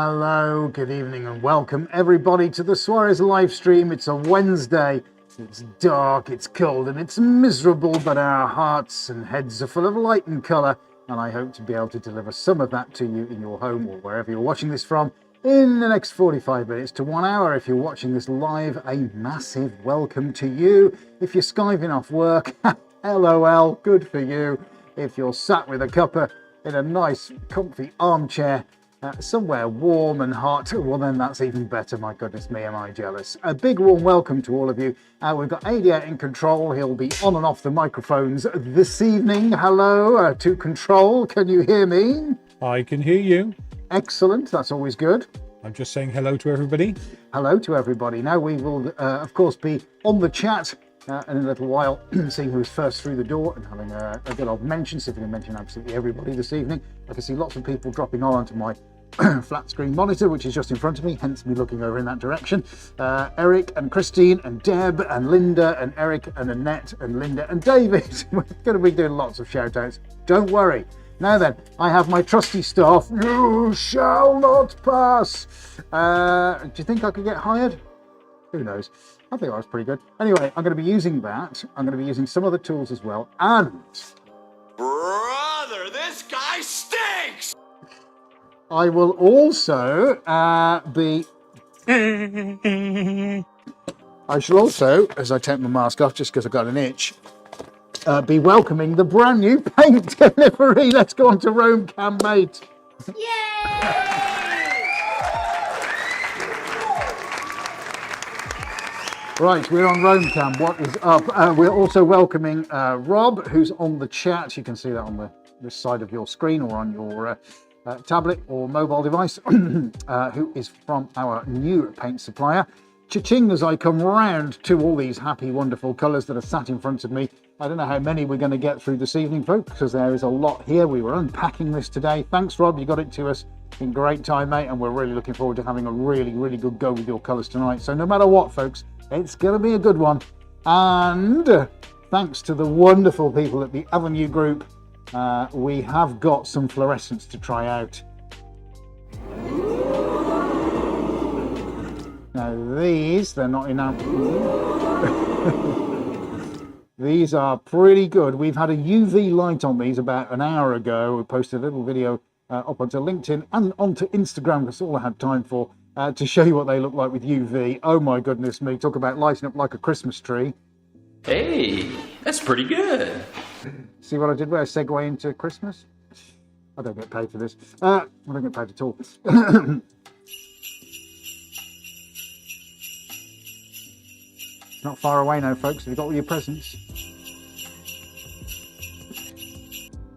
Hello, good evening and welcome everybody to the Suarez live stream. It's a Wednesday, it's dark, it's cold and it's miserable, but our hearts and heads are full of light and colour, and I hope to be able to deliver some of that to you in your home or wherever you're watching this from in the next 45 minutes to 1 hour. If you're watching this live, a massive welcome to you. If you're skiving off work, LOL, good for you. If you're sat with a cuppa in a nice comfy armchair somewhere warm and hot, well then that's even better. My goodness me, am I jealous. A big warm welcome to all of you. We've got AD out in control. He'll be on and off the microphones this evening. Hello to control, can you hear me? I can hear you. Excellent, that's always good. I'm just saying hello to everybody. Hello to everybody. Now we will of course be on the chat in a little while, seeing who's first through the door and having a good old mention, see if we can mention absolutely everybody this evening. I can see lots of people dropping on onto my flat screen monitor, which is just in front of me, hence me looking over in that direction. Eric and Christine and Deb and Linda and Eric and Annette and Linda and David. We're going to be doing lots of shout outs. Don't worry. Now then, I have my trusty staff. You shall not pass. Do you think I could get hired? Who knows? I think that was pretty good. Anyway, I'm going to be using that. I'm going to be using some other tools as well. And brother, this guy stinks! I will also be... I shall also, as I take my mask off, just because I've got an itch, be welcoming the brand new paint delivery. Let's go on to Rome Cam, mate. Yay! Right, we're on Rome Cam. What is up? We're also welcoming Rob, who's on the chat. You can see that on this side of your screen or on your tablet or mobile device, who is from our new paint supplier. Cha-ching as I come round to all these happy, wonderful colours that are sat in front of me. I don't know how many we're going to get through this evening, folks, because there is a lot here. We were unpacking this today. Thanks, Rob. You got it to us in great time, mate, and we're really looking forward to having a really, really good go with your colours tonight. So no matter what, folks, it's going to be a good one. And thanks to the wonderful people at the Avenue Group, we have got some fluorescents to try out. Now these, they're not enough. These are pretty good. We've had a UV light on these about an hour ago. We posted a little video up onto LinkedIn and onto Instagram, that's all I had time for, to show you what they look like with UV. Oh my goodness me, talk about lighting up like a Christmas tree. Hey, that's pretty good. See what I did where I segue into Christmas? I don't get paid for this. I don't get paid at all. It's not far away now, folks. Have you got all your presents?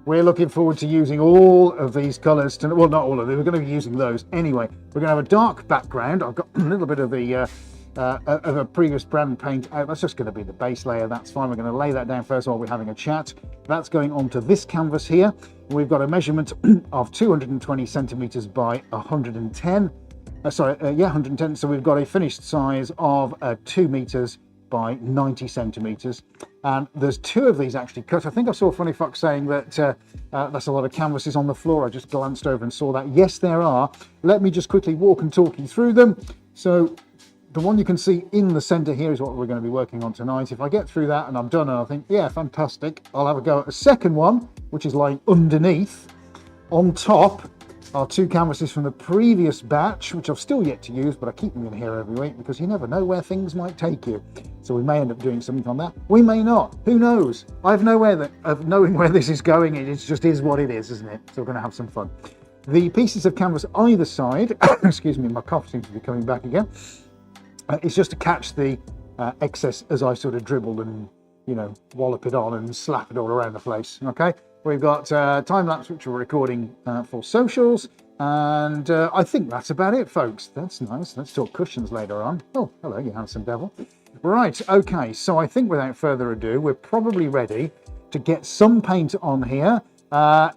We're looking forward to using all of these colours. Well, not all of them. We're going to be using those anyway. We're going to have a dark background. I've got a little bit of the of a previous brand paint out. That's just going to be the base layer. That's fine. We're going to lay that down first while we're having a chat. That's going onto this canvas here. We've got a measurement of 220 centimeters by 110. 110. So we've got a finished size of 2 meters by 90 centimeters, and there's two of these actually cut. I think I saw Funny Fox saying that that's a lot of canvases on the floor. I just glanced over and saw that. Yes, there are. Let me just quickly walk and talk you through them. So the one you can see in the center here is what we're going to be working on tonight. If I get through that and I'm done and I think, yeah, fantastic, I'll have a go at a second one, which is lying underneath. On top are two canvases from the previous batch, which I've still yet to use, but I keep them in here every week because you never know where things might take you. So we may end up doing something on that. We may not. Who knows? I have no way of knowing where this is going. It just is what it is, isn't it? So we're going to have some fun. The pieces of canvas either side, excuse me, my cough seems to be coming back again. It's just to catch the excess as I sort of dribble and, you know, wallop it on and slap it all around the place. Okay. We've got time lapse, which we're recording for socials, and I think that's about it, folks. That's nice. Let's talk cushions later on. Oh, hello, you handsome devil. Right, okay, so I think without further ado, we're probably ready to get some paint on here.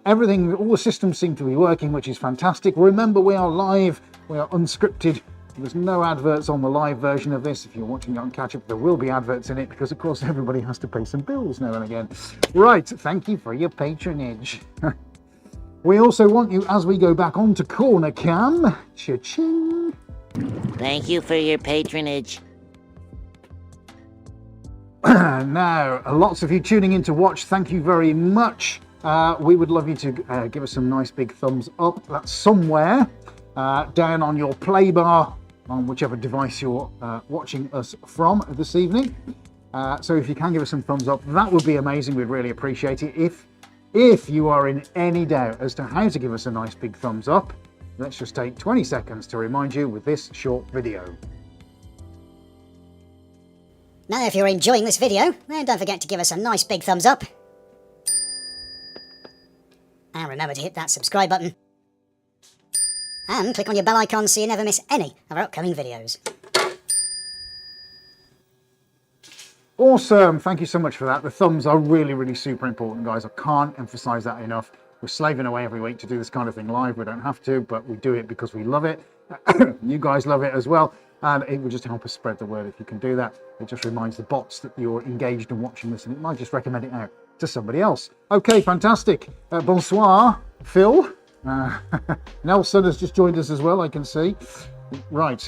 Everything, all the systems seem to be working, which is fantastic. Remember, we are live, we are unscripted. There's no adverts on the live version of this. If you're watching it on catch-up, there will be adverts in it because, of course, everybody has to pay some bills now and again. Right, thank you for your patronage. We also want you, as we go back onto corner cam, cha-ching. Thank you for your patronage. Now, lots of you tuning in to watch, thank you very much. We would love you to give us some nice big thumbs up. That's somewhere down on your play bar, on whichever device you're watching us from this evening. So if you can give us some thumbs up, that would be amazing. We'd really appreciate it. If you are in any doubt as to how to give us a nice big thumbs up, let's just take 20 seconds to remind you with this short video. Now, if you're enjoying this video, then don't forget to give us a nice big thumbs up. And remember to hit that subscribe button. And click on your bell icon so you never miss any of our upcoming videos. Awesome, thank you so much for that. The thumbs are really, really super important, guys. I can't emphasize that enough. We're slaving away every week to do this kind of thing live. We don't have to, but we do it because we love it. You guys love it as well. And it will just help us spread the word if you can do that. It just reminds the bots that you're engaged and watching this, and it might just recommend it out to somebody else. Okay, fantastic. Bonsoir, Phil. Nelson has just joined us as well, I can see. Right.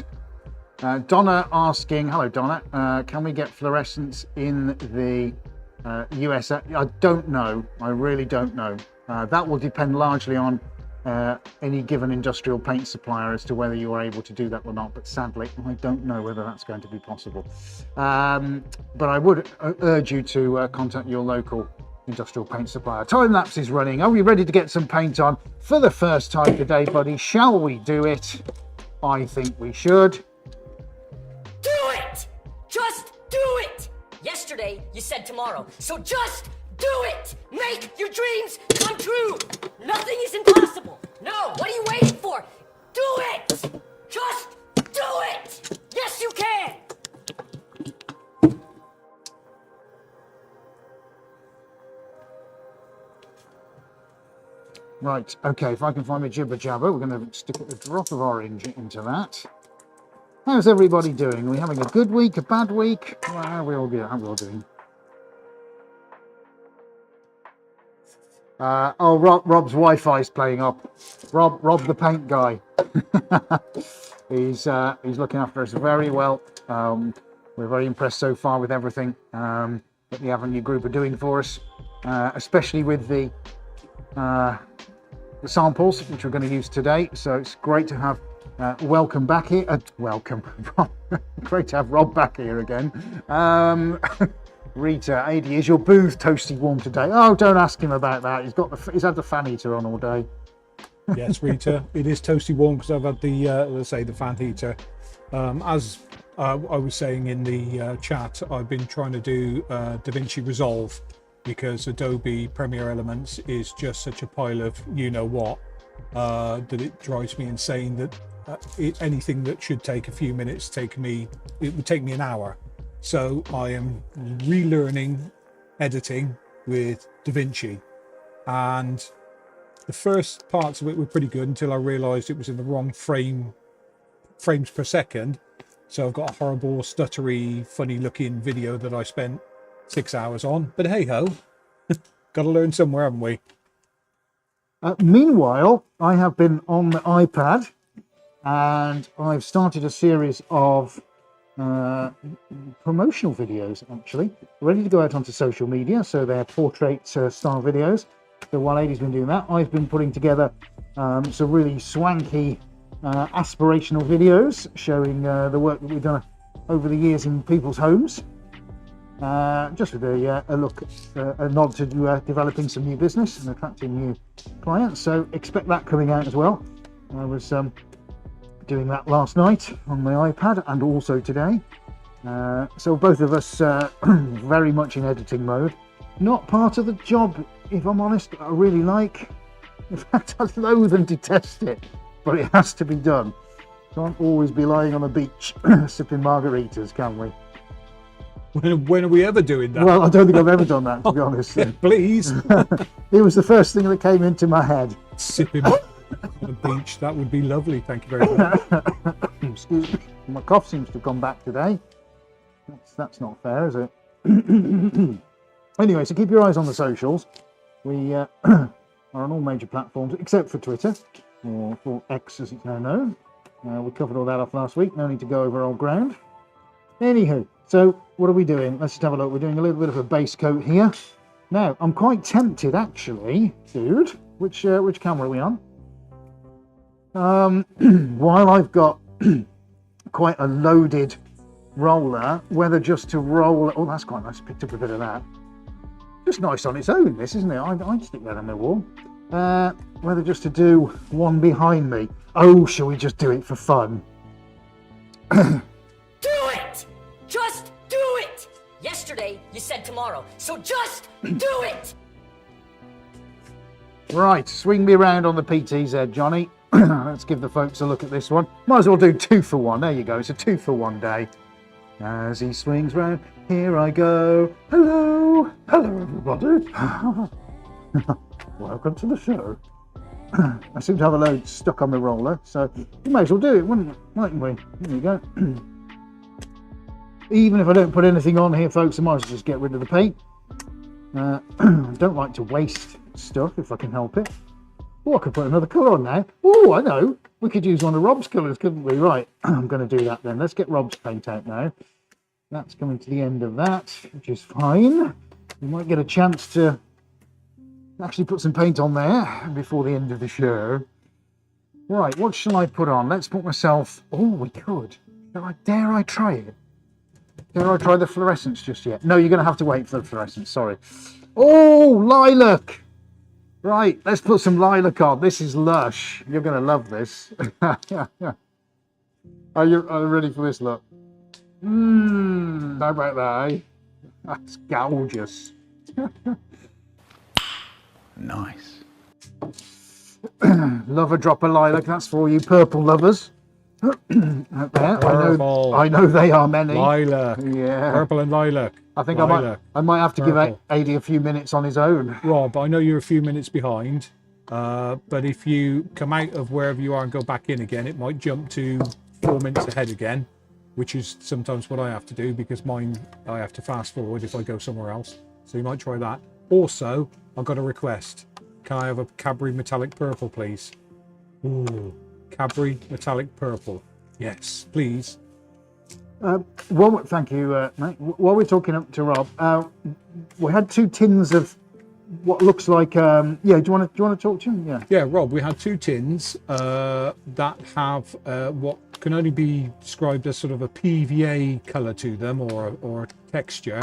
Donna asking, hello Donna, can we get fluorescence in the USA? I don't know. I really don't know. That will depend largely on any given industrial paint supplier as to whether you are able to do that or not, but sadly I don't know whether that's going to be possible. But I would urge you to contact your local industrial paint supplier. Time lapse is running. Are we ready to get some paint on for the first time today, buddy? Shall we do it? I think we should. Do it! Just do it! Yesterday, you said tomorrow, so just do it! Make your dreams come true! Nothing is impossible! No, what are you waiting for? Do it! Just do it! Yes, you can! Right, okay, if I can find my jibber jabber, we're going to stick a drop of orange into that. How's everybody doing? Are we having a good week, a bad week? Well, how are we all doing? Rob's Wi-Fi is playing up. Rob the paint guy. He's looking after us very well. We're very impressed so far with everything that the Avenue Group are doing for us, especially with the samples which we're going to use today. So it's great to have welcome back here. Welcome. Great to have Rob back here again. Rita, AD, is your booth toasty warm today? Oh, don't ask him about that. He's had the fan heater on all day. Yes, Rita, it is toasty warm because I've had the let's say the fan heater. As I was saying in the chat, I've been trying to do DaVinci Resolve because Adobe Premiere Elements is just such a pile of you know what that it drives me insane that anything that should take a few minutes it would take me an hour. So I am relearning editing with DaVinci, and the first parts of it were pretty good until I realized it was in the wrong frames per second. So I've got a horrible stuttery funny looking video that I spent 6 hours on, but hey ho, got to learn somewhere, haven't we? Meanwhile, I have been on the iPad and I've started a series of promotional videos, actually, ready to go out onto social media. So they're portrait style videos. So while Adie's been doing that, I've been putting together some really swanky aspirational videos showing the work that we've done over the years in people's homes. Just with a look, a nod to developing some new business and attracting new clients. So expect that coming out as well. I was doing that last night on my iPad and also today. So both of us very much in editing mode. Not part of the job, if I'm honest, I really like. In fact, I loathe and detest it, but it has to be done. Can't always be lying on the beach sipping margaritas, can we? When are we ever doing that? Well, I don't think I've ever done that, to be honest. Please. It was the first thing that came into my head. Sipping on the beach, that would be lovely. Thank you very much. Excuse me. My cough seems to have gone back today. That's not fair, is it? Anyway, so keep your eyes on the socials. We are on all major platforms except for Twitter, or for X as it's now known. We covered all that off last week. No need to go over old ground. Anywho, so what are we doing? Let's just have a look. We're doing a little bit of a base coat here. Now, I'm quite tempted, actually, dude. Which camera are we on? While I've got quite a loaded roller, whether just to roll... Oh, that's quite nice. Picked up a bit of that. Just nice on its own, this, isn't it? I'd stick that on my wall. Whether just to do one behind me. Oh, shall we just do it for fun? Do it! Just do it! Yesterday, you said tomorrow, so just do it! Right, swing me around on the PTZ, Johnny. Let's give the folks a look at this one. Might as well do 2 for 1. There you go. It's a 2 for 1 day. As he swings round, here I go. Hello, hello everybody. Welcome to the show. I seem to have a load stuck on my roller, so we may as well do it, mightn't we? There you go. Even if I don't put anything on here, folks, I might as well just get rid of the paint. I don't like to waste stuff if I can help it. Oh, I could put another colour on now. Oh, I know. We could use one of Rob's colours, couldn't we? Right, I'm going to do that then. Let's get Rob's paint out now. That's coming to the end of that, which is fine. We might get a chance to actually put some paint on there before the end of the show. Right, what shall I put on? Let's put myself... Oh, we could. Dare I try it? Dare I try the fluorescence just yet? No, you're going to have to wait for the fluorescence, sorry. Oh, lilac! Right, let's put some lilac on. This is lush. You're going to love this. Are you ready for this look? How about that, eh? That's gorgeous. Nice. Love a drop of lilac. That's for you purple lovers. Out there. I know they are many. Lilac. Yeah. Purple and lilac. I think lilac. I might have to Purple. give Adi a few minutes on his own. Rob, I know you're a few minutes behind, but if you come out of wherever you are and go back in again, it might jump to 4 minutes ahead again, which is sometimes what I have to do because mine, I have to fast forward if I go somewhere else. So you might try that. Also, I've got a request. Can I have a Cadbury metallic purple, please? Ooh, Cadbury metallic purple. Yes, please. Well, thank you, mate. While we're talking up to Rob, we had 2 tins of what looks like. Yeah, do you want to talk to him? Yeah. Yeah, Rob. We had 2 tins that have what can only be described as sort of a PVA colour to them, or a texture.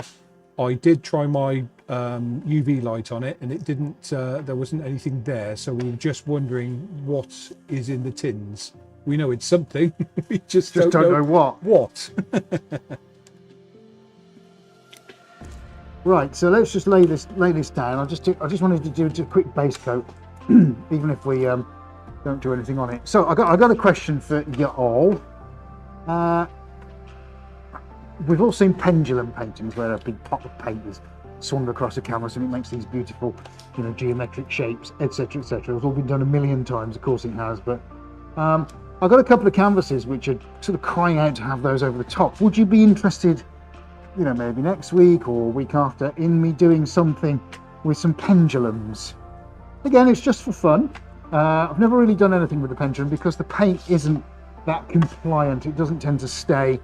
I did try my UV light on it, and it didn't. There wasn't anything there, so we were just wondering what is in the tins. We know it's something. We just don't know what. What? Right. So let's just lay this down. I just wanted to do a quick base coat, even if we don't do anything on it. So I got a question for you all. We've all seen pendulum paintings where a big pot of paint is swung across a canvas and it makes these beautiful, geometric shapes, etc., etc. It's all been done a million times, of course it has, but I've got a couple of canvases which are sort of crying out to have those over the top. Would you be interested, maybe next week or week after, in me doing something with some pendulums? Again, it's just for fun. I've never really done anything with the pendulum because the paint isn't that compliant. It doesn't tend to stay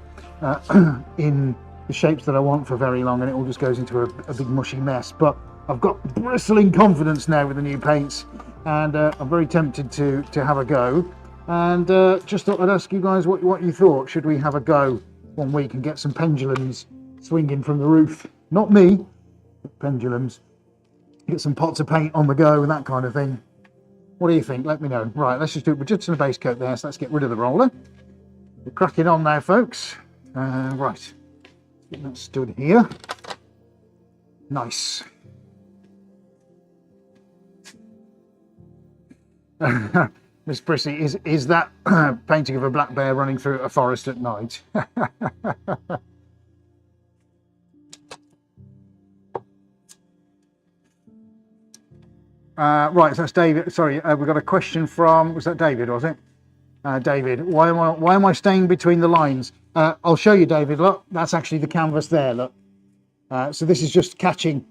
in the shapes that I want for very long, and it all just goes into a big mushy mess. But I've got bristling confidence now with the new paints, and I'm very tempted to have a go. And just thought I'd ask you guys what you thought. Should we have a go one week and get some pendulums swinging from the roof? Not me, but pendulums. Get some pots of paint on the go and that kind of thing. What do you think? Let me know. Right, let's just do it. We're just in a base coat there, so let's get rid of the roller. We're cracking on now, folks. Right, get that stood here. Nice. Miss Prissy, is that painting of a black bear running through a forest at night? Right, so that's David. Sorry, we've got a question from, was that David, was it? David, why am I staying between the lines? I'll show you, David. Look, that's actually the canvas there. Look, so this is just catching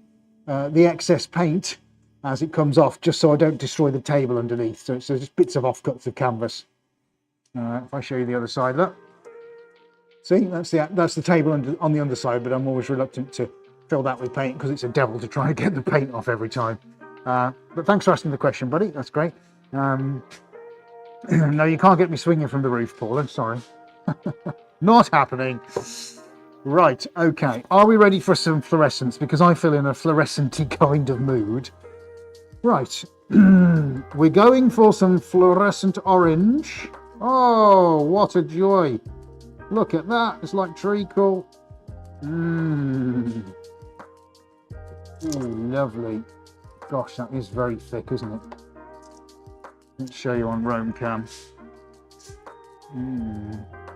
the excess paint as it comes off, just so I don't destroy the table underneath. So it's just bits of offcuts of canvas. If I show you the other side, look. See, that's the table on the underside, but I'm always reluctant to fill that with paint because it's a devil to try and get the paint off every time. But thanks for asking the question, buddy. That's great. No, you can't get me swinging from the roof, Paul. I'm sorry. Not happening. Right, okay. Are we ready for some fluorescence? Because I feel in a fluorescent-y kind of mood. Right. We're going for some fluorescent orange. Oh, what a joy. Look at that. It's like treacle. Ooh, lovely. Gosh, that is very thick, isn't it? Let's show you on Roam Cam.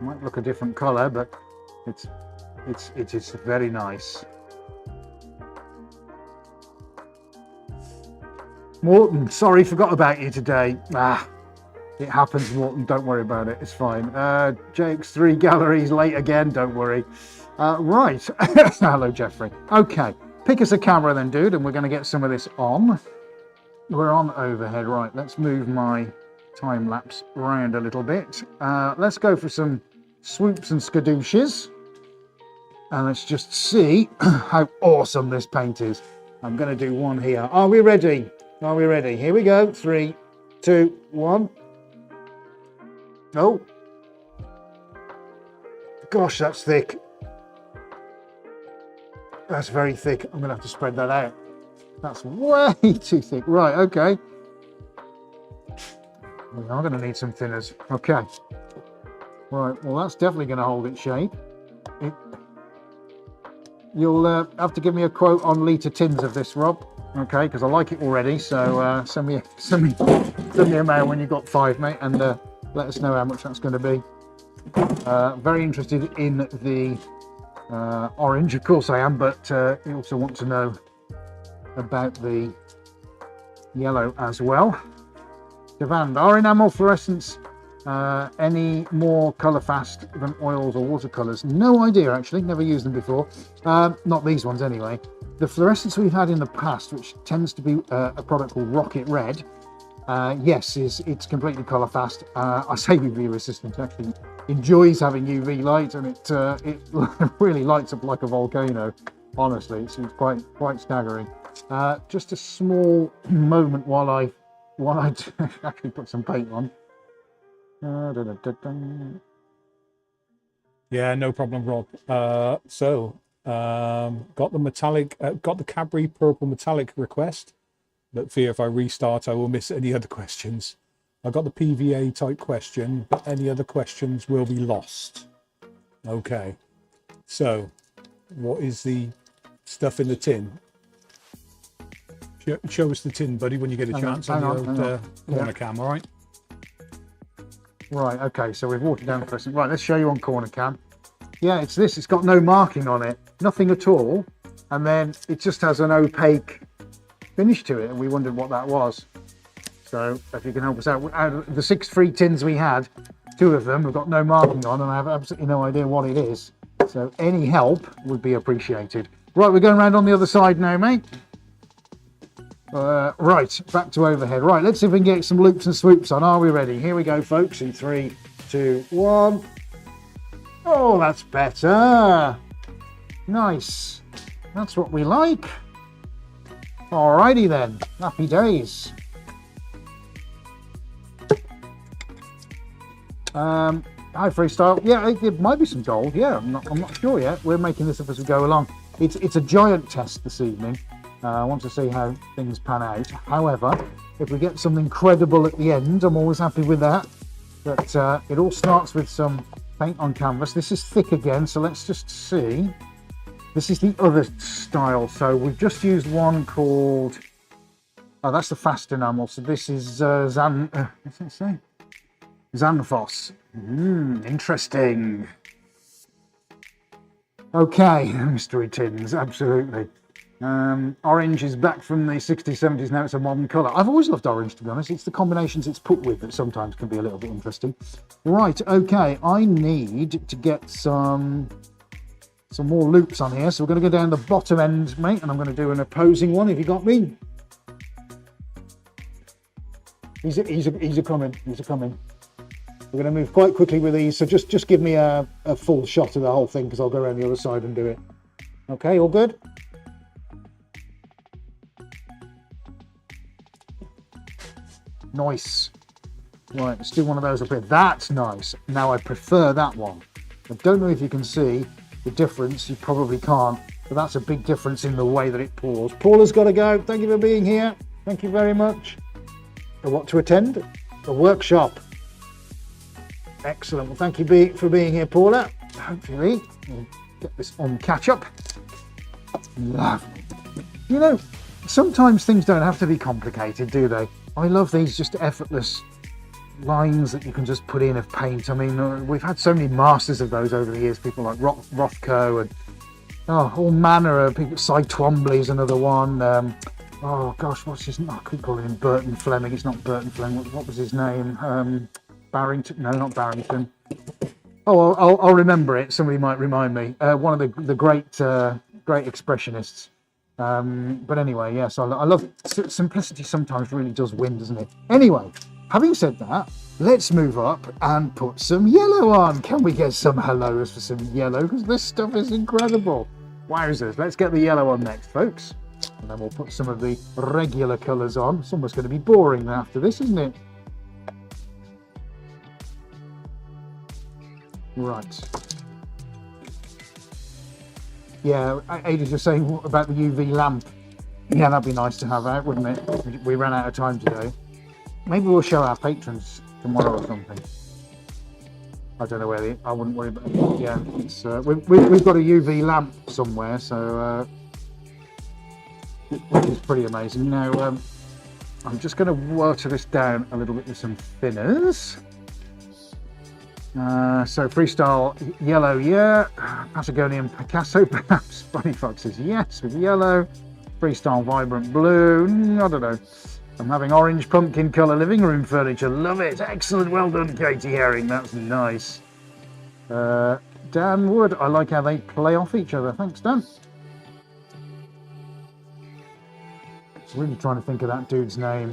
Might look a different colour, but it is very nice. Morton, sorry, forgot about you today. It happens, Morton. Don't worry about it. It's fine. JX3 galleries late again. Don't worry. Right. Hello, Jeffrey. Okay. Pick us a camera then, dude, and we're going to get some of this on. We're on overhead. Right. Let's move my time lapse around a little bit. Let's go for some swoops and skadooshes. And let's just see how awesome this paint is. I'm going to do one here. Are we ready? Are we ready? Here we go. 3, 2, 1. Oh. Gosh, that's thick. That's very thick. I'm going to have to spread that out. That's way too thick. Right, okay. We are going to need some thinners. Okay. Right, well, that's definitely going to hold its shape. You'll have to give me a quote on litre tins of this, Rob. Okay, because I like it already. So send me a mail when you've got 5, mate, and let us know how much that's going to be. Very interested in the orange, of course I am, but you also want to know about the yellow as well. Devand, are enamel fluorescents any more colour fast than oils or watercolours? No idea, actually. Never used them before. Not these ones anyway. The fluorescents we've had in the past, which tends to be a product called Rocket Red, yes, it's completely colour fast. I say UV resistant, actually enjoys having UV light, and it really lights up like a volcano. Honestly, it's quite staggering. Just a small moment while I actually put some paint on. Yeah, no problem, Rob. Got the Cadbury purple metallic request. But fear if I restart, I will miss any other questions. I got the PVA type question, but any other questions will be lost. Okay. So, what is the stuff in the tin? Show us the tin, buddy, when you get a chance on the corner cam, all right? Right, okay, so we've watered down the fluorescent. Right, let's show you on corner cam. Yeah, it's this. It's got no marking on it, nothing at all. And then it just has an opaque finish to it, and we wondered what that was. So if you can help us out of the 6 free tins we had, 2 of them have got no marking on, and I have absolutely no idea what it is. So any help would be appreciated. Right, we're going around on the other side now, mate. Right, back to overhead. Right, let's see if we can get some loops and swoops on. Are we ready? Here we go, folks. In 3, 2, 1. Oh, that's better. Nice. That's what we like. Alrighty then. Happy days. Hi, freestyle. Yeah, it might be some gold. Yeah, I'm not sure yet. We're making this up as we go along. It's a giant test this evening. I want to see how things pan out. However, if we get something credible at the end, I'm always happy with that. But it all starts with some paint on canvas. This is thick again, so let's just see. This is the other style. So we've just used one called... Oh, that's the fast enamel. So this is what's it say? Xanthos. Interesting. Okay, mystery tins, absolutely. Orange is back from the 60s, 70s, now it's a modern colour. I've always loved orange, to be honest. It's the combinations it's put with that sometimes can be a little bit interesting. Right, okay, I need to get some more loops on here. So we're going to go down the bottom end, mate, and I'm going to do an opposing one. Have you got me? He's a coming. He's a coming. We're going to move quite quickly with these, so just give me a full shot of the whole thing, because I'll go around the other side and do it. Okay, all good? Nice. Right, let's do one of those up here. That's nice. Now I prefer that one. I don't know if you can see the difference. You probably can't, but that's a big difference in the way that it pours. Paula's got to go. Thank you for being here. Thank you very much. What to attend? The workshop. Excellent. Well, thank you for being here, Paula. Hopefully we'll get this on catch up. Lovely. You know, sometimes things don't have to be complicated, do they? I love these just effortless lines that you can just put in of paint. I mean, we've had so many masters of those over the years, people like Rothko and all manner of people. Cy Twombly's another one. Oh gosh, what's his name? I keep calling him Burton Fleming. It's not Burton Fleming. What was his name? Barrington? No, not Barrington. Oh, I'll remember it. Somebody might remind me. One of the great expressionists. But anyway, yes, I love simplicity. Sometimes really does win, doesn't it? Anyway, having said that, let's move up and put some yellow on. Can we get some hellos for some yellow? Because this stuff is incredible. Wowzers. Let's get the yellow on next, folks. And then we'll put some of the regular colours on. It's almost going to be boring after this, isn't it? Right. Yeah, Ada's just saying about the UV lamp. Yeah, that'd be nice to have out, wouldn't it? We ran out of time today. Maybe we'll show our patrons tomorrow or something. I don't know where I wouldn't worry about it. Yeah, it's, we've got a UV lamp somewhere, so which is pretty amazing. Now, I'm just going to water this down a little bit with some thinners. So freestyle yellow, yeah. Patagonian Picasso, perhaps. Bunny Fox says yes with yellow. Freestyle vibrant blue, I don't know. I'm having orange pumpkin colour living room furniture. Love it. Excellent. Well done, Katie Herring. That's nice. Dan Wood, I like how they play off each other. Thanks, Dan. Really trying to think of that dude's name.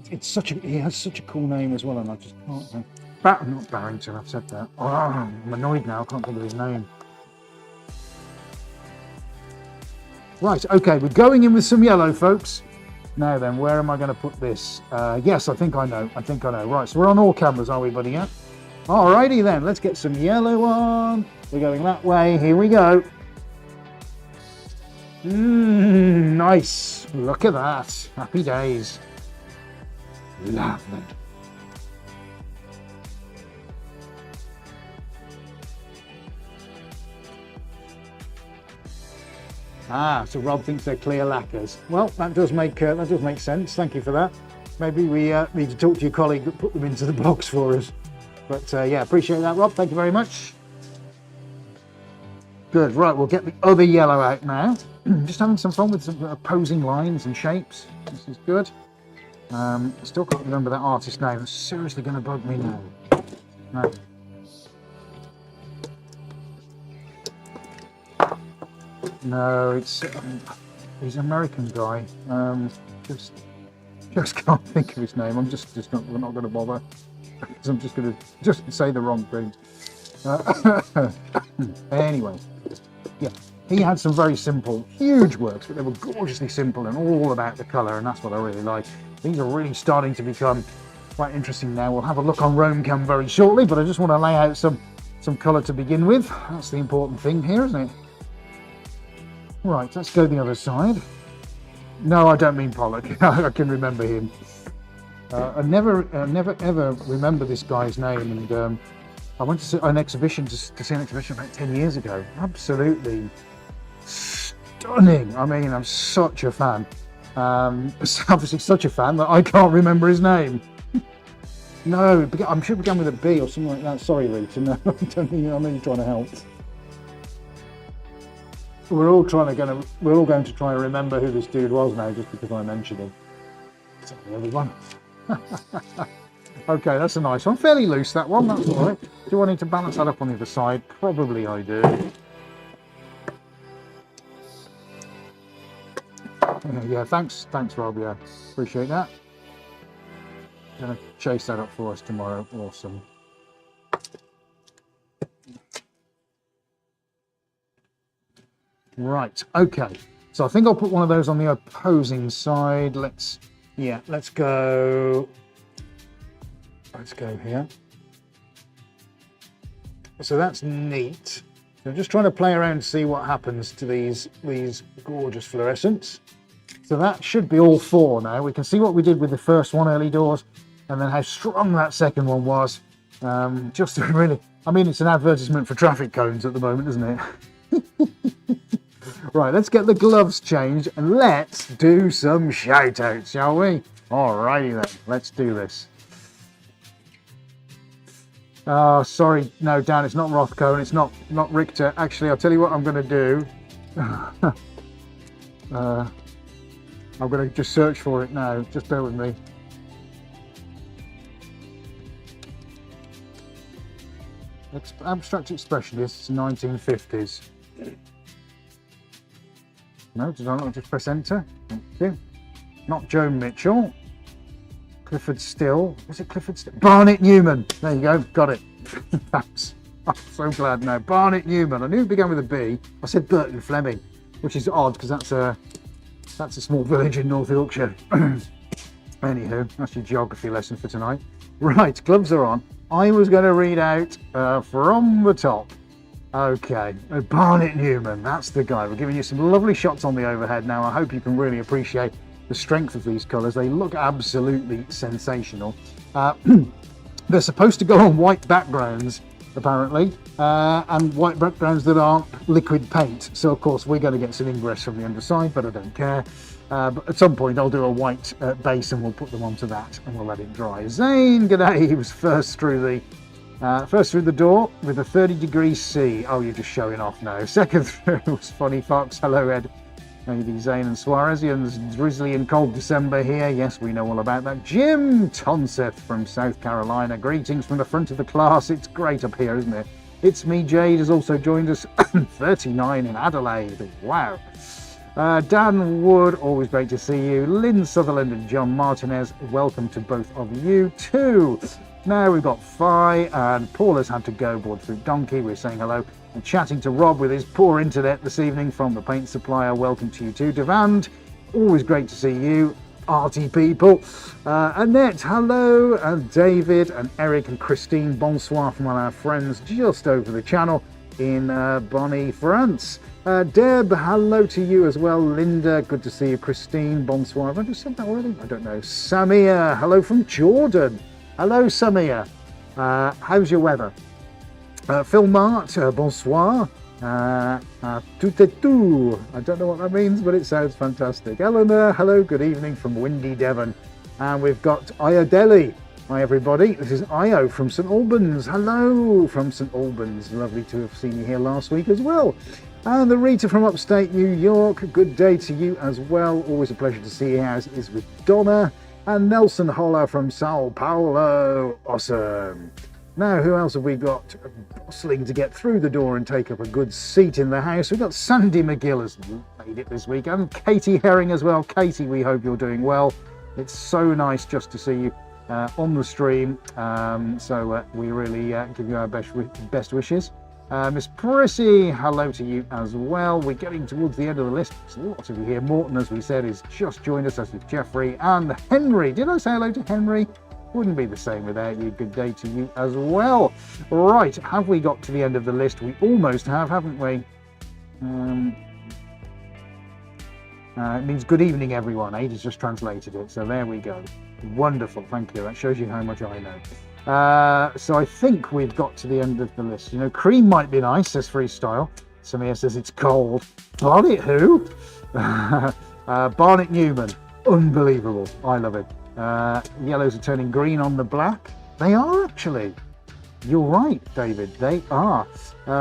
He has such a cool name as well, and I just can't think. Not Barrington, I've said that. Oh, I'm annoyed now, I can't think of his name. Right, okay, we're going in with some yellow, folks. Now then, where am I going to put this? Yes, I think I know. Right, so we're on all cameras, are we, buddy? Yeah? Alrighty then, let's get some yellow on. We're going that way, here we go. Nice. Look at that. Happy days. Lovely. So Rob thinks they're clear lacquers. Well, that does make sense. Thank you for that. Maybe we need to talk to your colleague that put them into the box for us. But yeah, appreciate that, Rob. Thank you very much. Good. Right, we'll get the other yellow out now. Just having some fun with some opposing lines and shapes. This is good. Still can't remember that artist's name. It's seriously going to bug me now. No. No, it's he's an American guy. Just can't think of his name. I'm just not going to bother. I'm just going to say the wrong thing. Anyway, yeah, he had some very simple, huge works, but they were gorgeously simple and all about the colour, and that's what I really like. These are really starting to become quite interesting now. We'll have a look on RoamCam very shortly, but I just want to lay out some colour to begin with. That's the important thing here, isn't it? Right, let's go the other side. No, I don't mean Pollock. I can remember him. I never ever remember this guy's name, and I went to see an exhibition about 10 years ago. Absolutely stunning. I mean, I'm such a fan. Obviously such a fan that I can't remember his name. No, I'm sure it began with a B or something like that. Sorry, Rita. No, I'm only trying to help. We're all going to try and remember who this dude was now, just because I mentioned him. Sorry, everyone. Okay, that's a nice one. Fairly loose, that one. That's all right. Do I need to balance that up on the other side? Probably I do. Yeah, thanks, Rob. Yeah, appreciate that. Gonna chase that up for us tomorrow. Awesome. Right. Okay. So I think I'll put one of those on the opposing side. Let's go. Let's go here. So that's neat. So I'm just trying to play around and see what happens to these gorgeous fluorescents. So that should be all 4 now. We can see what we did with the first one, early doors, and then how strong that second one was. Just to really, I mean, it's an advertisement for traffic cones at the moment, isn't it? Right, let's get the gloves changed and let's do some shout outs, shall we? Alrighty then, let's do this. Oh, sorry, no, Dan, it's not Rothko, it's not Richter. Actually, I'll tell you what I'm going to do. I'm going to just search for it now. Just bear with me. Abstract Expressionists, 1950s. No, did I not just press enter? Thank you. Not Joe Mitchell. Clifford Still. Was it Clifford Still? Barnett Newman. There you go. Got it. Thanks. I'm so glad now. Barnett Newman. I knew it began with a B. I said Burton Fleming, which is odd because that's a small village in North Yorkshire. Anywho, that's your geography lesson for tonight. Right, gloves are on. I was going to read out from the top. Okay, Barnett Newman, that's the guy. We're giving you some lovely shots on the overhead now. I hope you can really appreciate the strength of these colours. They look absolutely sensational. They're supposed to go on white backgrounds, apparently, and white backgrounds that aren't liquid paint. So, of course, we're going to get some ingress from the underside, but I don't care. But at some point, I'll do a white base and we'll put them onto that and we'll let it dry. Zane, g'day. He was first through the door with a 30° C. Oh, you're just showing off now. Second through was Funny Fox. Hello, Ed. Maybe Zane and Suarezians. Drizzly and cold December here. Yes, we know all about that. Jim Tonseth from South Carolina. Greetings from the front of the class. It's great up here, isn't it? It's Me. Jade has also joined us. 39 in Adelaide. Wow. Dan Wood, always great to see you. Lynn Sutherland and John Martinez, welcome to both of you too. Now we've got Fi and Paul has had to go board through Donkey. We're saying hello and chatting to Rob with his poor internet this evening from the paint supplier. Welcome to you too. Devand, always great to see you. Arty people. Annette, hello. And David and Eric and Christine, bonsoir from all our friends just over the channel in Bonny, France. Deb, hello to you as well. Linda, good to see you. Christine, bonsoir. Have I just said that already? I don't know. Samir, hello from Jordan. Hello, Samir. How's your weather? Phil Mart, bonsoir. Tout est tout. I don't know what that means, but it sounds fantastic. Eleanor, hello, good evening from windy Devon. And we've got Iodeli. Hi, everybody. This is Io from St Albans. Hello from St Albans. Lovely to have seen you here last week as well. And the Rita from upstate New York. Good day to you as well. Always a pleasure to see you, as it is with Donna. And Nelson Holler from Sao Paulo. Awesome. Now, who else have we got bustling to get through the door and take up a good seat in the house? We've got Sandy McGill has made it this week, and Katie Herring as well. Katie, we hope you're doing well. It's so nice just to see you on the stream. So we really give you our best wishes. Miss Prissy, hello to you as well. We're getting towards the end of the list. There's lots of you here. Morton, as we said, is just joined us, as with Jeffrey and Henry. Did I say hello to Henry? Wouldn't be the same without you. Good day to you as well. Right, have we got to the end of the list? We almost have, haven't we? It means good evening, everyone. Ada's just translated it, so there we go. Wonderful, thank you. That shows you how much I know. So I think we've got to the end of the list. You know, cream might be nice, says Freestyle. Samir says it's cold. Barnett who? Barnett Newman. Unbelievable. I love it. Yellows are turning green on the black. They are actually. You're right, David. They are.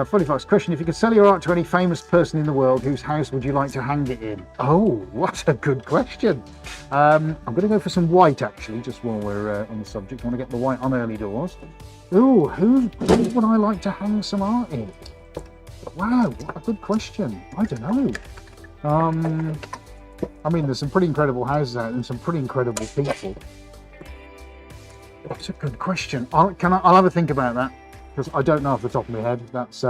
Funny Fox question: if you could sell your art to any famous person in the world, whose house would you like to hang it in? Oh, what a good question. I'm going to go for some white, actually, just while we're on the subject. I want to get the white on early doors. Ooh, who would I like to hang some art in? Wow, what a good question. I don't know. I mean, there's some pretty incredible houses out there and some pretty incredible people. That's a good question. I'll have a think about that, because I don't know off the top of my head. That's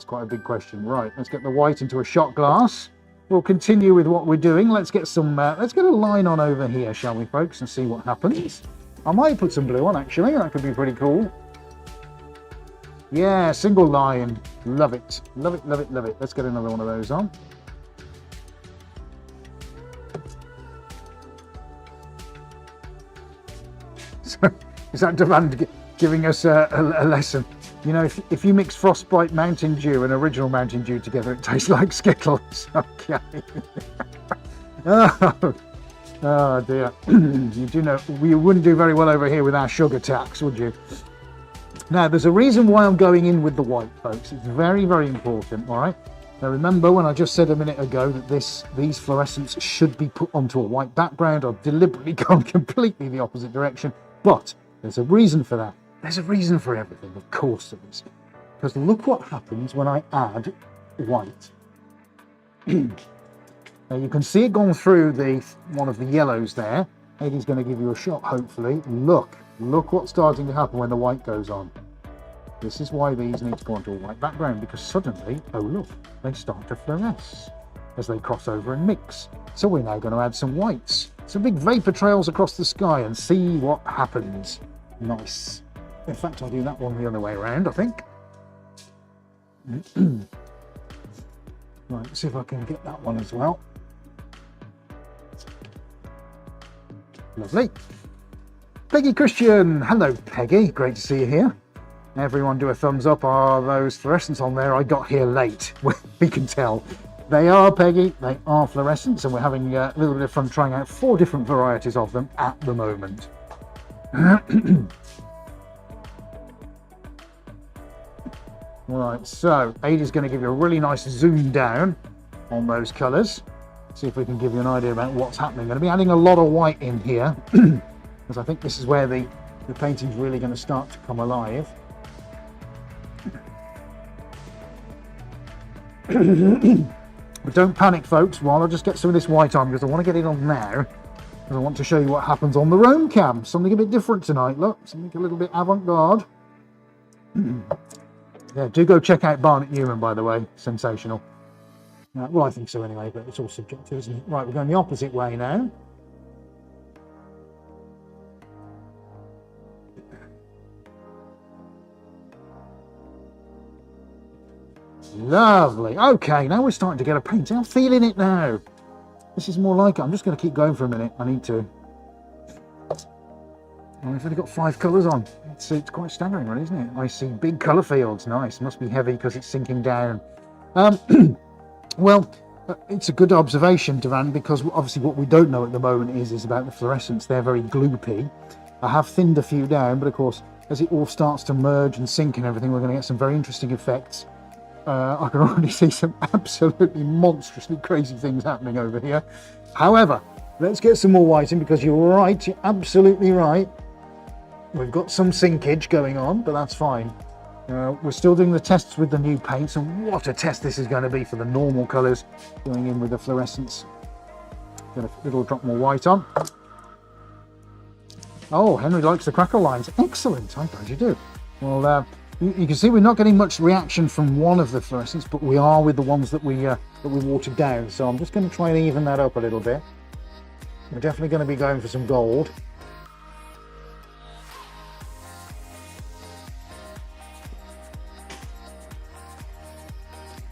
quite a big question. Right, let's get the white into a shot glass. We'll continue with what we're doing. Let's get some. Let's get a line on over here, shall we, folks, and see what happens. I might put some blue on, actually. That could be pretty cool. Yeah, single line. Love it. Love it, love it, love it. Let's get another one of those on. So, is that Durand giving us a lesson? You know, if you mix Frostbite Mountain Dew and original Mountain Dew together, it tastes like Skittles. Okay. Oh dear. You do know, we wouldn't do very well over here with our sugar tax, would you? Now, there's a reason why I'm going in with the white, folks. It's very, very important, all right? Now, remember when I just said a minute ago that these fluorescents should be put onto a white background? I've deliberately gone completely the opposite direction, but there's a reason for that. There's a reason for everything, of course there is. Because look what happens when I add white. Now you can see it gone through one of the yellows there. Eddie's going to give you a shot, hopefully. Look what's starting to happen when the white goes on. This is why these need to go onto a white background, because suddenly, oh look, they start to fluoresce as they cross over and mix. So we're now going to add some whites. Some big vapor trails across the sky and see what happens. Nice. In fact, I'll do that one the other way around, I think. Right, let's see if I can get that one as well. Lovely. Peggy Christian. Hello, Peggy. Great to see you here. Everyone do a thumbs up. Are those fluorescents on there? I got here late. We can tell. They are, Peggy. They are fluorescents, and we're having a little bit of fun trying out 4 different varieties of them at the moment. Right, so Ada's going to give you a really nice zoom down on those colours. See if we can give you an idea about what's happening. I'm going to be adding a lot of white in here, because I think this is where the painting's really going to start to come alive. But don't panic, folks, while I just get some of this white on, because I want to get it on now, because I want to show you what happens on the Roam cam. Something a bit different tonight, look, something a little bit avant-garde. Yeah, do go check out Barnett Newman, by the way. Sensational. Well, I think so anyway, but it's all subjective, isn't it? Right, we're going the opposite way now. Lovely. Okay, now we're starting to get a paint. I'm feeling it now. This is more like it. I'm just going to keep going for a minute. I need to. Well, we've only got 5 colours on. It's quite staggering, really, isn't it? I see big colour fields. Nice. Must be heavy because it's sinking down. Well, it's a good observation, Duran, because obviously what we don't know at the moment is about the fluorescents. They're very gloopy. I have thinned a few down, but of course, as it all starts to merge and sink and everything, we're going to get some very interesting effects. I can already see some absolutely monstrously crazy things happening over here. However, let's get some more white in, because you're right. You're absolutely right. We've got some sinkage going on, but that's fine. We're still doing the tests with the new paints, and what a test this is going to be for the normal colours going in with the fluorescents. Get a little drop more white on. Oh, Henry likes the crackle lines. Excellent. I'm glad you do. Well, you can see we're not getting much reaction from one of the fluorescents, but we are with the ones that we watered down. So I'm just going to try and even that up a little bit. We're definitely going to be going for some gold.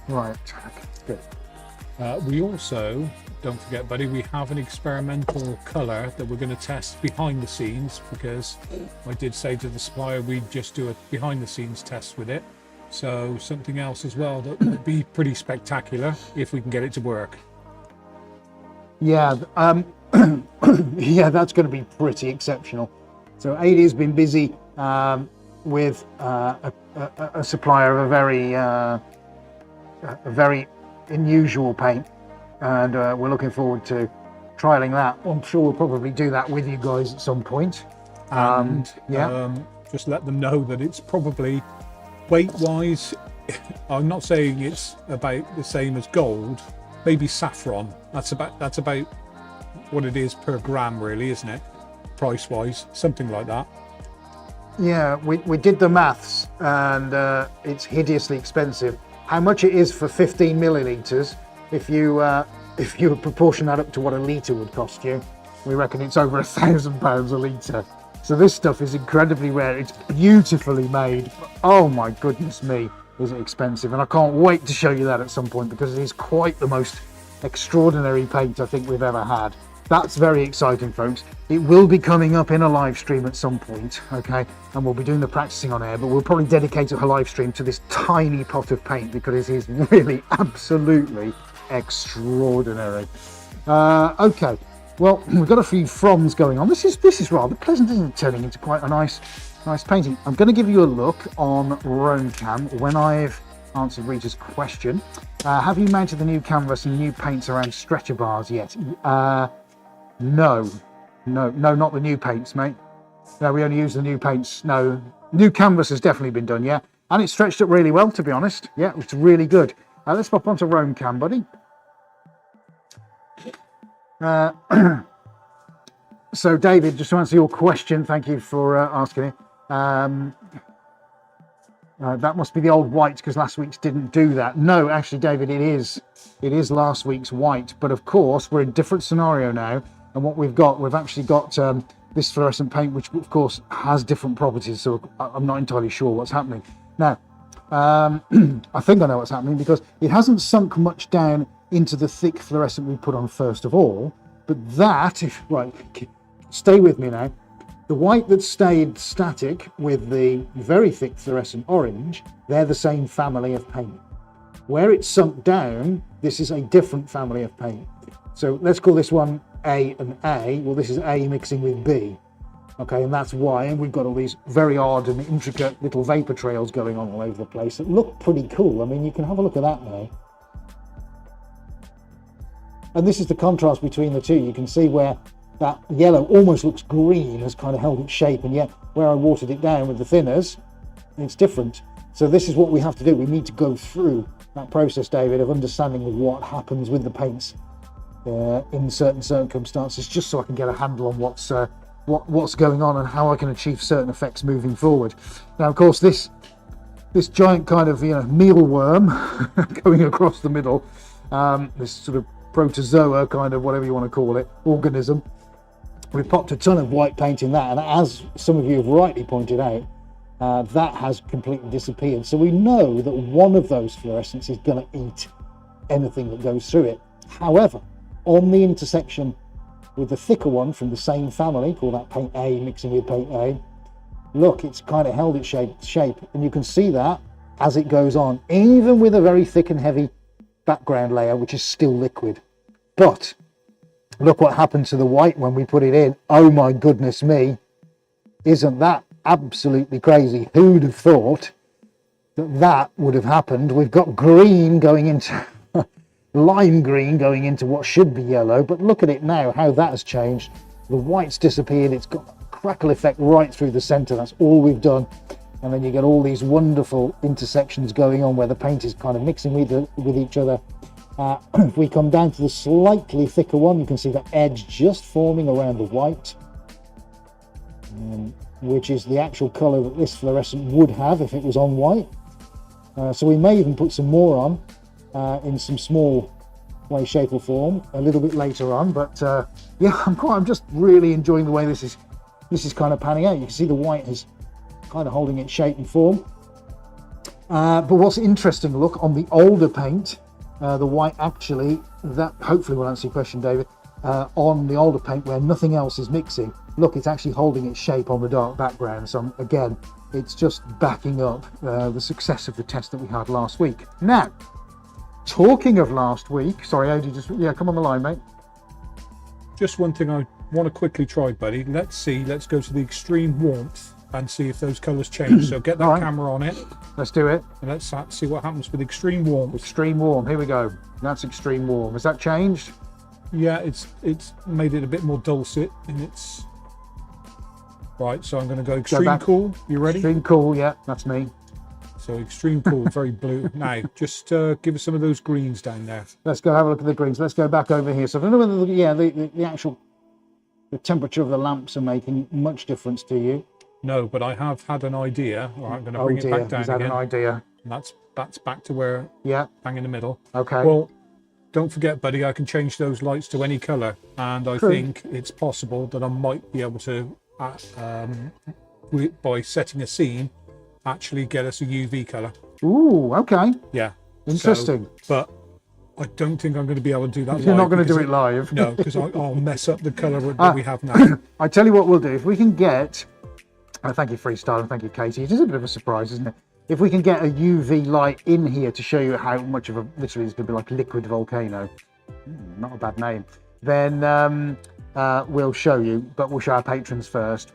Right, good. We also, don't forget, buddy, we have an experimental colour that we're going to test behind the scenes, because I did say to the supplier we'd just do a behind the scenes test with it. So something else as well that would be pretty spectacular if we can get it to work. Yeah, yeah, that's going to be pretty exceptional. So Ada's been busy with a supplier of a very unusual paint, and we're looking forward to trialing that. I'm sure we'll probably do that with you guys at some point. And yeah, just let them know that it's probably weight wise, I'm not saying it's about the same as gold, maybe saffron. That's about what it is per gram, really, isn't it? Price wise, something like that. Yeah, we did the maths, and it's hideously expensive. How much it is for 15 millilitres, if you proportion that up to what a litre would cost you, we reckon it's over £1,000 a litre. So this stuff is incredibly rare. It's beautifully made. Oh my goodness me, is it expensive? And I can't wait to show you that at some point, because it is quite the most extraordinary paint I think we've ever had. That's very exciting, folks. It will be coming up in a live stream at some point, okay? And we'll be doing the practicing on air, but we'll probably dedicate a live stream to this tiny pot of paint, because it is really absolutely extraordinary. Okay, well, we've got a few froms going on. This is rather pleasant, isn't it? Turning into quite a nice painting. I'm going to give you a look on Roam Cam when I've answered Rita's question. Have you mounted the new canvas and new paints around stretcher bars yet? No, not the new paints, mate. No, we only use the new paints. No, new canvas has definitely been done, yeah. And it's stretched up really well, to be honest. Yeah, it's really good. Let's pop onto Roam Cam, buddy. So, David, just to answer your question, thank you for asking it. That must be the old white, because last week's didn't do that. No, actually, David, it is last week's white. But of course, we're in a different scenario now. And what we've actually got this fluorescent paint, which of course has different properties. So I'm not entirely sure what's happening. Now, I think I know what's happening, because it hasn't sunk much down into the thick fluorescent we put on first of all. But that, right, stay with me now. The white that stayed static with the very thick fluorescent orange, they're the same family of paint. Where it's sunk down, this is a different family of paint. So let's call this one A and A. Well, this is A mixing with B. Okay, and that's why. And we've got all these very odd and intricate little vapor trails going on all over the place that look pretty cool. I mean, you can have a look at that now. And this is the contrast between the two. You can see where that yellow almost looks green, has kind of held its shape, and yet where I watered it down with the thinners, it's different. So this is what we have to do. We need to go through that process, David, of understanding what happens with the paints in certain circumstances, just so I can get a handle on what's going on and how I can achieve certain effects moving forward. Now, of course, this giant kind of mealworm going across the middle, this sort of protozoa, kind of whatever you want to call it, organism. We've popped a ton of white paint in that, and as some of you have rightly pointed out, that has completely disappeared. So we know that one of those fluorescents is going to eat anything that goes through it. However, on the intersection with the thicker one from the same family, call that paint A mixing with paint A, look, it's kind of held its shape, and you can see that as it goes on, even with a very thick and heavy background layer, which is still liquid. But look what happened to the white when we put it in. Oh my goodness me, isn't that absolutely crazy? Who'd have thought that would have happened? We've got green going into lime green going into what should be yellow, but look at it now, how that has changed. The white's disappeared, it's got a crackle effect right through the center. That's all we've done. And then you get all these wonderful intersections going on where the paint is kind of mixing with each other. If we come down to the slightly thicker one, you can see that edge just forming around the white, which is the actual color that this fluorescent would have if it was on white. So we may even put some more on in some small way, shape or form a little bit later on. But yeah, I'm just really enjoying the way this is kind of panning out. You can see the white is kind of holding its shape and form. But what's interesting, look, on the older paint, the white actually, that hopefully will answer your question, David, on the older paint where nothing else is mixing, look, it's actually holding its shape on the dark background. So again, it's just backing up the success of the test that we had last week. Now, talking of last week, sorry, AJ, yeah, come on the line, mate. Just one thing I want to quickly try, buddy. Let's go to the extreme warmth and see if those colours change. So get that camera on it. Let's do it. And let's see what happens with extreme warmth. Extreme warm, here we go. That's extreme warm. Has that changed? Yeah, it's made it a bit more dulcet in its... Right, so I'm going to go extreme cool. You ready? Extreme cool, yeah, that's me. So extreme cool, very blue. Now, just give us some of those greens down there. Let's go have a look at the greens. Let's go back over here. So I don't know whether, the actual the temperature of the lamps are making much difference to you. No, but I have had an idea. All right, I'm going to Oh bring it dear, back down he's had again. an idea. And that's back to where, Yeah, bang in the middle. okay. Well, don't forget, buddy, I can change those lights to any colour. And I True. think it's possible that I might be able to, by setting a scene, actually get us a UV colour. Ooh, okay. Yeah. Interesting. So, but I don't think I'm going to be able to do that. You're not going to because do it live. No, because I'll mess up the colour that we have now. I tell you what we'll do. If we can get... Oh, thank you, Freestyle, and thank you, Katie. It is a bit of a surprise, isn't it? If we can get a UV light in here to show you how much of a... Literally, it's going to be like liquid volcano. Not a bad name. Then we'll show you, but we'll show our patrons first,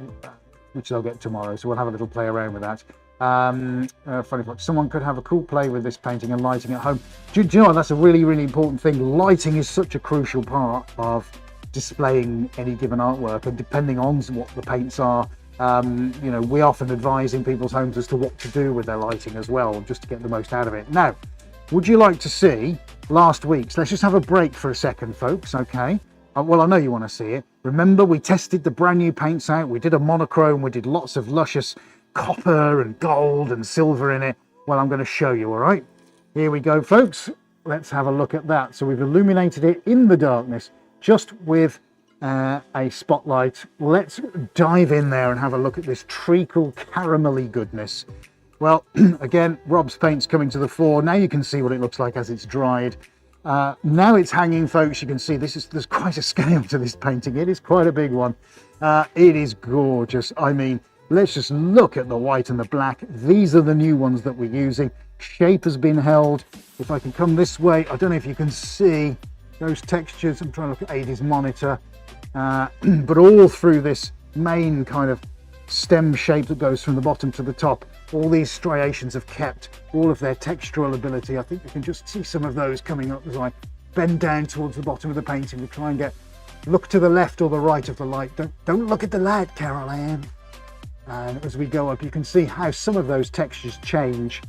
which they'll get tomorrow. So we'll have a little play around with that. Funny thought, someone could have a cool play with this painting and lighting at home. Do you know what? That's a really, really important thing. Lighting is such a crucial part of displaying any given artwork, and depending on what the paints are, we often advise in people's homes as to what to do with their lighting as well, just to get the most out of it. Now, would you like to see last week's? Let's just have a break for a second, folks, okay? Well, I know you want to see it. Remember, we tested the brand new paints out. We did a monochrome. We did lots of luscious copper and gold and silver in it. Well, I'm going to show you, all right? Here we go, folks. Let's have a look at that. So we've illuminated it in the darkness just with a spotlight. Let's dive in there and have a look at this treacle caramelly goodness. Well, again, Rob's paint's coming to the fore. Now you can see what it looks like as it's dried. Now it's hanging, folks. You can see there's quite a scale to this painting. It is quite a big one. It is gorgeous. I mean, let's just look at the white and the black. These are the new ones that we're using. Shape has been held. If I can come this way, I don't know if you can see those textures. I'm trying to look at Adie's monitor. But all through this main kind of stem shape that goes from the bottom to the top, all these striations have kept all of their textural ability. I think you can just see some of those coming up as I bend down towards the bottom of the painting to try and look to the left or the right of the light. Don't look at the light, Carol Ann. And as we go up, you can see how some of those textures change.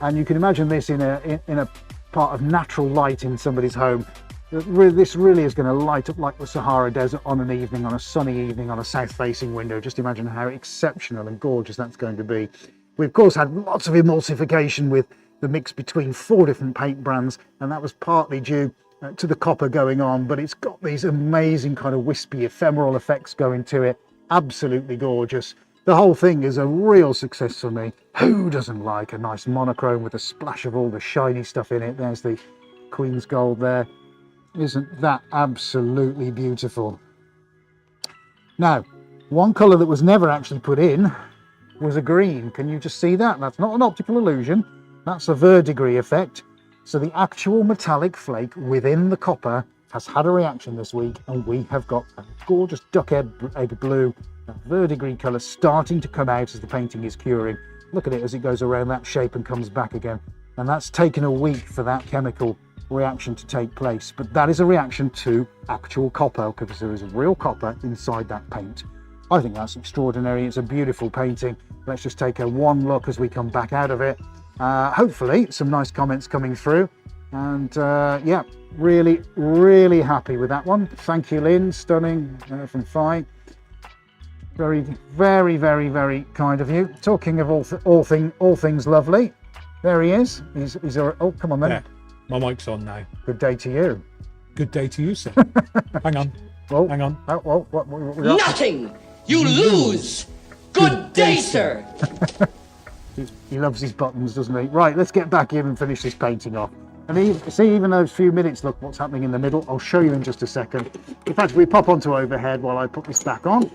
And you can imagine this in a part of natural light in somebody's home. This really is going to light up like the Sahara Desert on an evening, on a sunny evening, on a south-facing window. Just imagine how exceptional and gorgeous that's going to be. We, of course, had lots of emulsification with the mix between 4 different paint brands, and that was partly due to the copper going on, but it's got these amazing kind of wispy, ephemeral effects going to it. Absolutely gorgeous. The whole thing is a real success for me. Who doesn't like a nice monochrome with a splash of all the shiny stuff in it? There's the Queen's Gold there. Isn't that absolutely beautiful? Now, one colour that was never actually put in was a green. Can you just see that? That's not an optical illusion. That's a verdigris effect. So the actual metallic flake within the copper has had a reaction this week, and we have got a gorgeous duck egg blue, that verdigris colour starting to come out as the painting is curing. Look at it as it goes around that shape and comes back again. And that's taken a week for that chemical reaction to take place, but that is a reaction to actual copper, because there is real copper inside that paint. I think that's extraordinary. It's a beautiful painting. Let's just take a one look as we come back out of it. Hopefully some nice comments coming through, and yeah, really happy with that one. Thank you, Lynn. Stunning from Fi. Very kind of you. Talking of all things lovely, there he is. He's oh, come on then. Yeah. My mic's on now. Good day to you. Good day to you, sir. Hang on. Well, Hang on. Oh, well, what Nothing! You lose! Good day, sir! He loves his buttons, doesn't he? Right, let's get back in and finish this painting off. And see, even those few minutes, look what's happening in the middle. I'll show you in just a second. In fact, we pop onto overhead while I put this back on.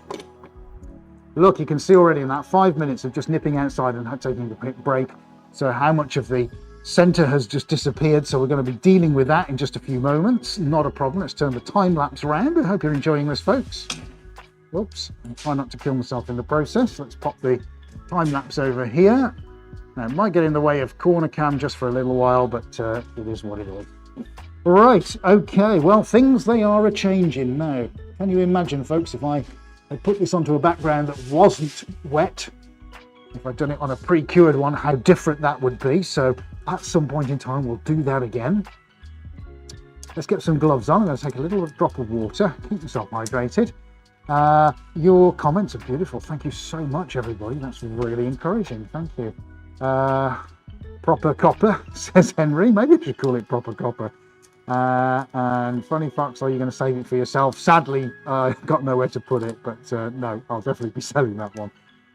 Look, you can see already in that 5 minutes of just nipping outside and taking a quick break. So how much of the center has just disappeared, so we're going to be dealing with that in just a few moments. Not a problem. Let's turn the time lapse around. I hope you're enjoying this, folks. Whoops, I'll try not to kill myself in the process. Let's pop the time lapse over here. Now, it might get in the way of corner cam just for a little while, but it is what it is. Right, okay, well, things they are a-changing now. Can you imagine, folks, if I put this onto a background that wasn't wet, if I'd done it on a pre-cured one, how different that would be. So at some point in time, we'll do that again. Let's get some gloves on. I'm going to take a little drop of water, keep yourself hydrated. Your comments are beautiful. Thank you so much, everybody. That's really encouraging. Thank you. Proper copper, says Henry. Maybe I should call it proper copper. And Funny Fox, are you going to save it for yourself? Sadly, I've got nowhere to put it, but no, I'll definitely be selling that one.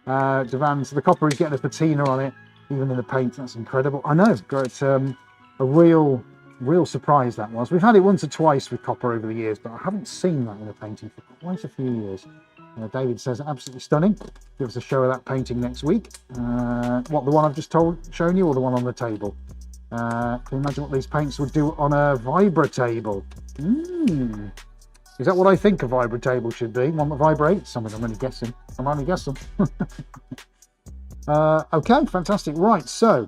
Devan, so the copper is getting a patina on it, even in the paint. That's incredible. I know, it's a real surprise that was. We've had it once or twice with copper over the years, but I haven't seen that in a painting for quite a few years. David says absolutely stunning. Give us a show of that painting next week. What, the one I've just shown you, or the one on the table? Can you imagine what these paints would do on a Vibra table? Is that what I think a Vibra table should be? One that vibrates? I'm only guessing. Okay, fantastic. Right, so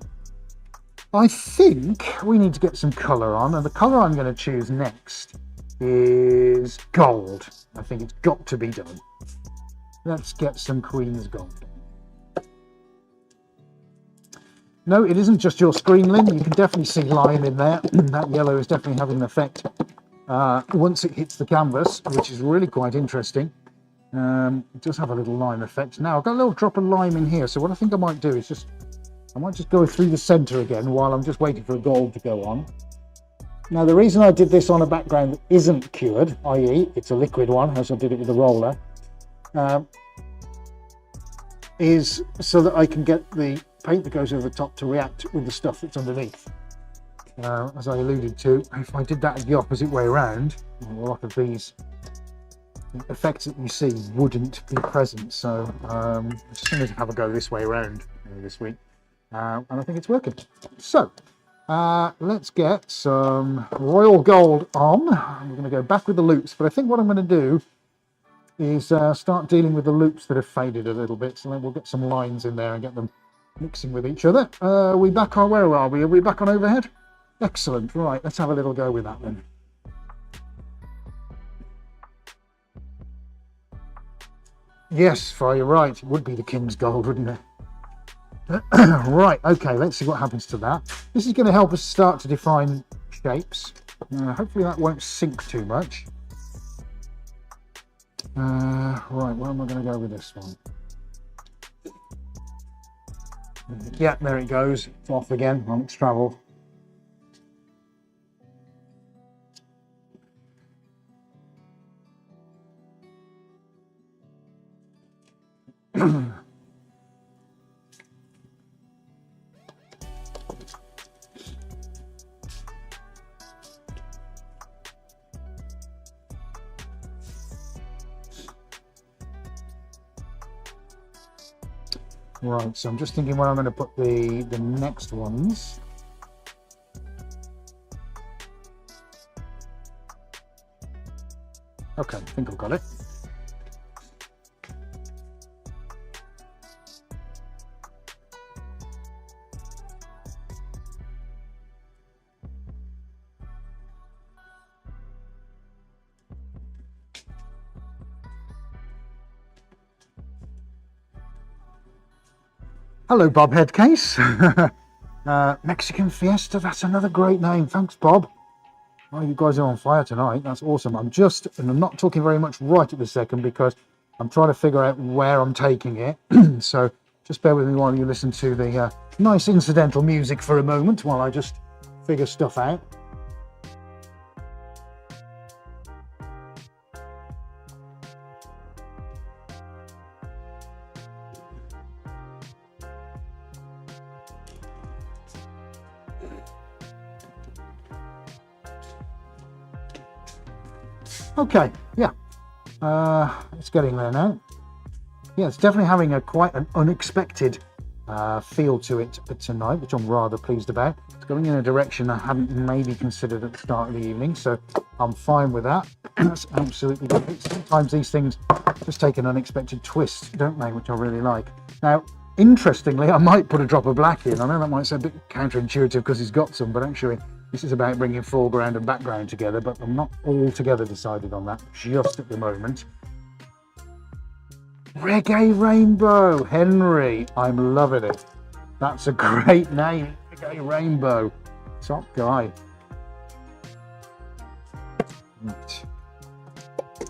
I think we need to get some colour on, and the colour I'm going to choose next is gold. I think it's got to be done. Let's get some Queen's Gold. No, it isn't just your screen, Lynn. You can definitely see lime in there. That yellow is definitely having an effect once it hits the canvas, which is really quite interesting. It does have a little lime effect. Now, I've got a little drop of lime in here, so what I think I might do is I might just go through the centre again while I'm just waiting for a gold to go on. Now, the reason I did this on a background that isn't cured, i.e. it's a liquid one, as I did it with the roller, is so that I can get the paint that goes over the top to react with the stuff that's underneath. As I alluded to, if I did that the opposite way around, a lot of these effects that you see wouldn't be present. So I'm just going to have a go this way around this week, and I think it's working. So let's get some royal gold on. We're going to go back with the loops, but I think what I'm going to do is start dealing with the loops that have faded a little bit, so then we'll get some lines in there and get them mixing with each other. Are we back on, where are we? Are we back on overhead? Excellent. Right, let's have a little go with that then. Yes, Fry, you're right. It would be the King's Gold, wouldn't it? Right, okay, let's see what happens to that. This is going to help us start to define shapes. Hopefully that won't sink too much. Right, where am I going to go with this one? Yeah, there it goes. It's off again on its travel. Right, so I'm just thinking where I'm going to put the next ones. Okay, I think I've got it. Hello, Bob Headcase. Mexican Fiesta, that's another great name. Thanks, Bob. Oh, you guys are on fire tonight. That's awesome. I'm not talking very much right at this second because I'm trying to figure out where I'm taking it. So just bear with me while you listen to the nice incidental music for a moment while I just figure stuff out. Okay, yeah, it's getting there now. Yeah, it's definitely having quite an unexpected feel to it tonight, which I'm rather pleased about. It's going in a direction I hadn't maybe considered at the start of the evening, so I'm fine with that. That's absolutely great. Sometimes these things just take an unexpected twist, don't they, which I really like. Now, interestingly, I might put a drop of black in. I know that might sound a bit counterintuitive because he's got some, but actually this is about bringing foreground and background together, but I'm not altogether decided on that just at the moment. Reggae Rainbow, Henry. I'm loving it. That's a great name, Reggae Rainbow. Top guy. Right.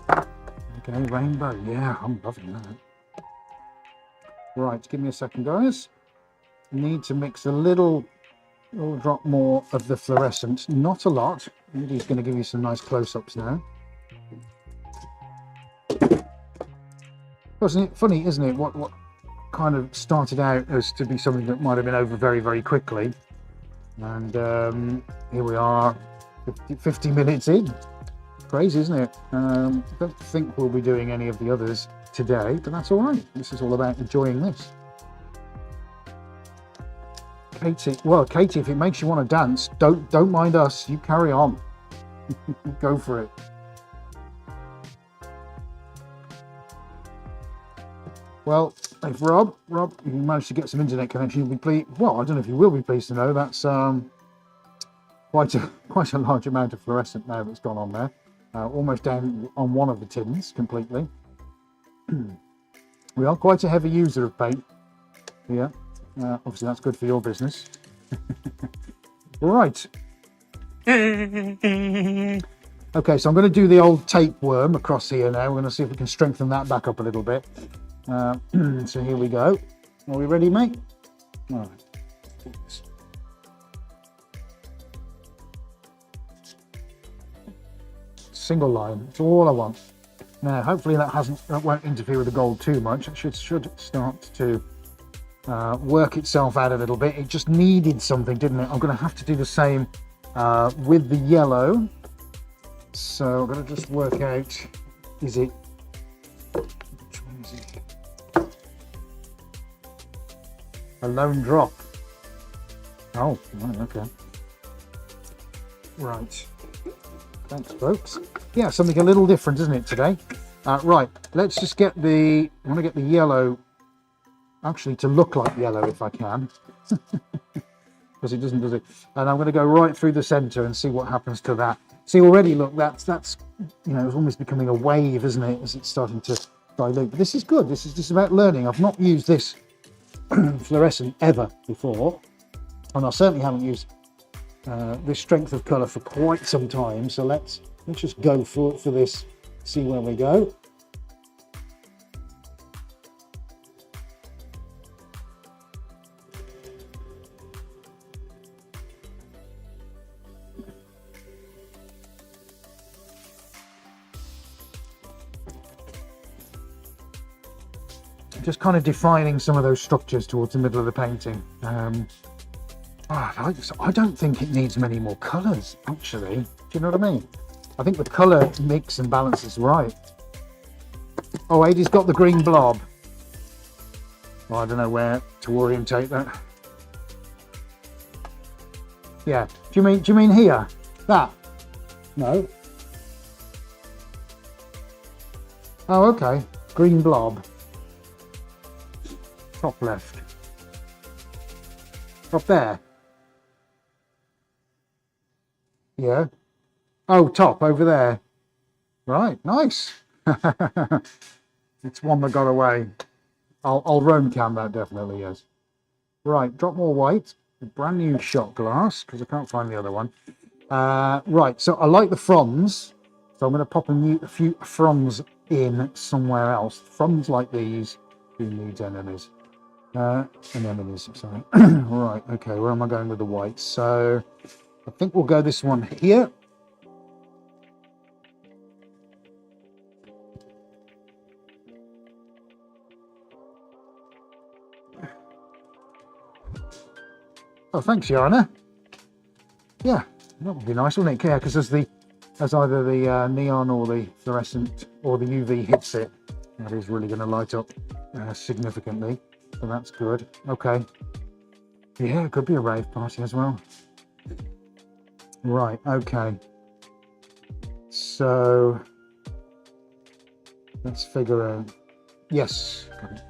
Reggae Rainbow, yeah, I'm loving that. Right, give me a second, guys. Need to mix a little drop more of the fluorescent, not a lot. He's going to give you some nice close-ups now. Wasn't it funny, isn't it? What kind of started out as to be something that might have been over very, very quickly. And here we are, 50 minutes in. Crazy, isn't it? I don't think we'll be doing any of the others today, but that's all right. This is all about enjoying this. Katie, well, Katie, if it makes you want to dance, don't mind us. You carry on. Go for it. Well, if Rob, you managed to get some internet connection, you'll be pleased. Well, I don't know if you will be pleased to know that's quite a large amount of fluorescent now that's gone on there. Almost down on one of the tins completely. We are quite a heavy user of paint. Yeah, obviously that's good for your business. Right. Okay, so I'm going to do the old tapeworm across here now. We're going to see if we can strengthen that back up a little bit. So here we go. Are we ready, mate? All right. Single line. It's all I want. Now, hopefully that won't interfere with the gold too much. It should start to work itself out a little bit. It just needed something, didn't it? I'm going to have to do the same with the yellow. So I'm going to just work out, which one is it? A lone drop. Oh, right, okay. Right. Thanks, folks. Yeah, something a little different, isn't it, today? Right, let's just get I want to get the yellow actually to look like yellow if I can. Because it doesn't, does it? And I'm going to go right through the center and see what happens to that. See, already, look, that's you know, it's almost becoming a wave, isn't it, as it's starting to dilute. But this is good. This is just about learning. I've not used this fluorescent ever before, and I certainly haven't used this strength of color for quite some time. So let's just go for this, see where we go. Just kind of defining some of those structures towards the middle of the painting. I don't think it needs many more colours, actually. Do you know what I mean? I think the colour mix and balance is right. Oh, Adie's got the green blob. Well, I don't know where to orientate that. Yeah. Do you mean here? That? No. Oh, okay. Green blob. Top left. Up there. Yeah. Oh, top over there. Right, nice. It's one that got away. I'll roam cam that definitely, yes. Right, drop more white. A brand new shot glass because I can't find the other one. Right, so I like the fronds. So I'm going to pop a few fronds in somewhere else. Fronds like these. Who needs enemies? Anemones, sorry. Right, okay, where am I going with the white? So I think we'll go this one here. Oh, thanks, Yana. Yeah, that would be nice, wouldn't it? Yeah, because as either the neon or the fluorescent or the UV hits it, that is really going to light up significantly. So that's good. Okay. Yeah, it could be a rave party as well. Right, okay. So let's figure out. Yes. Got it.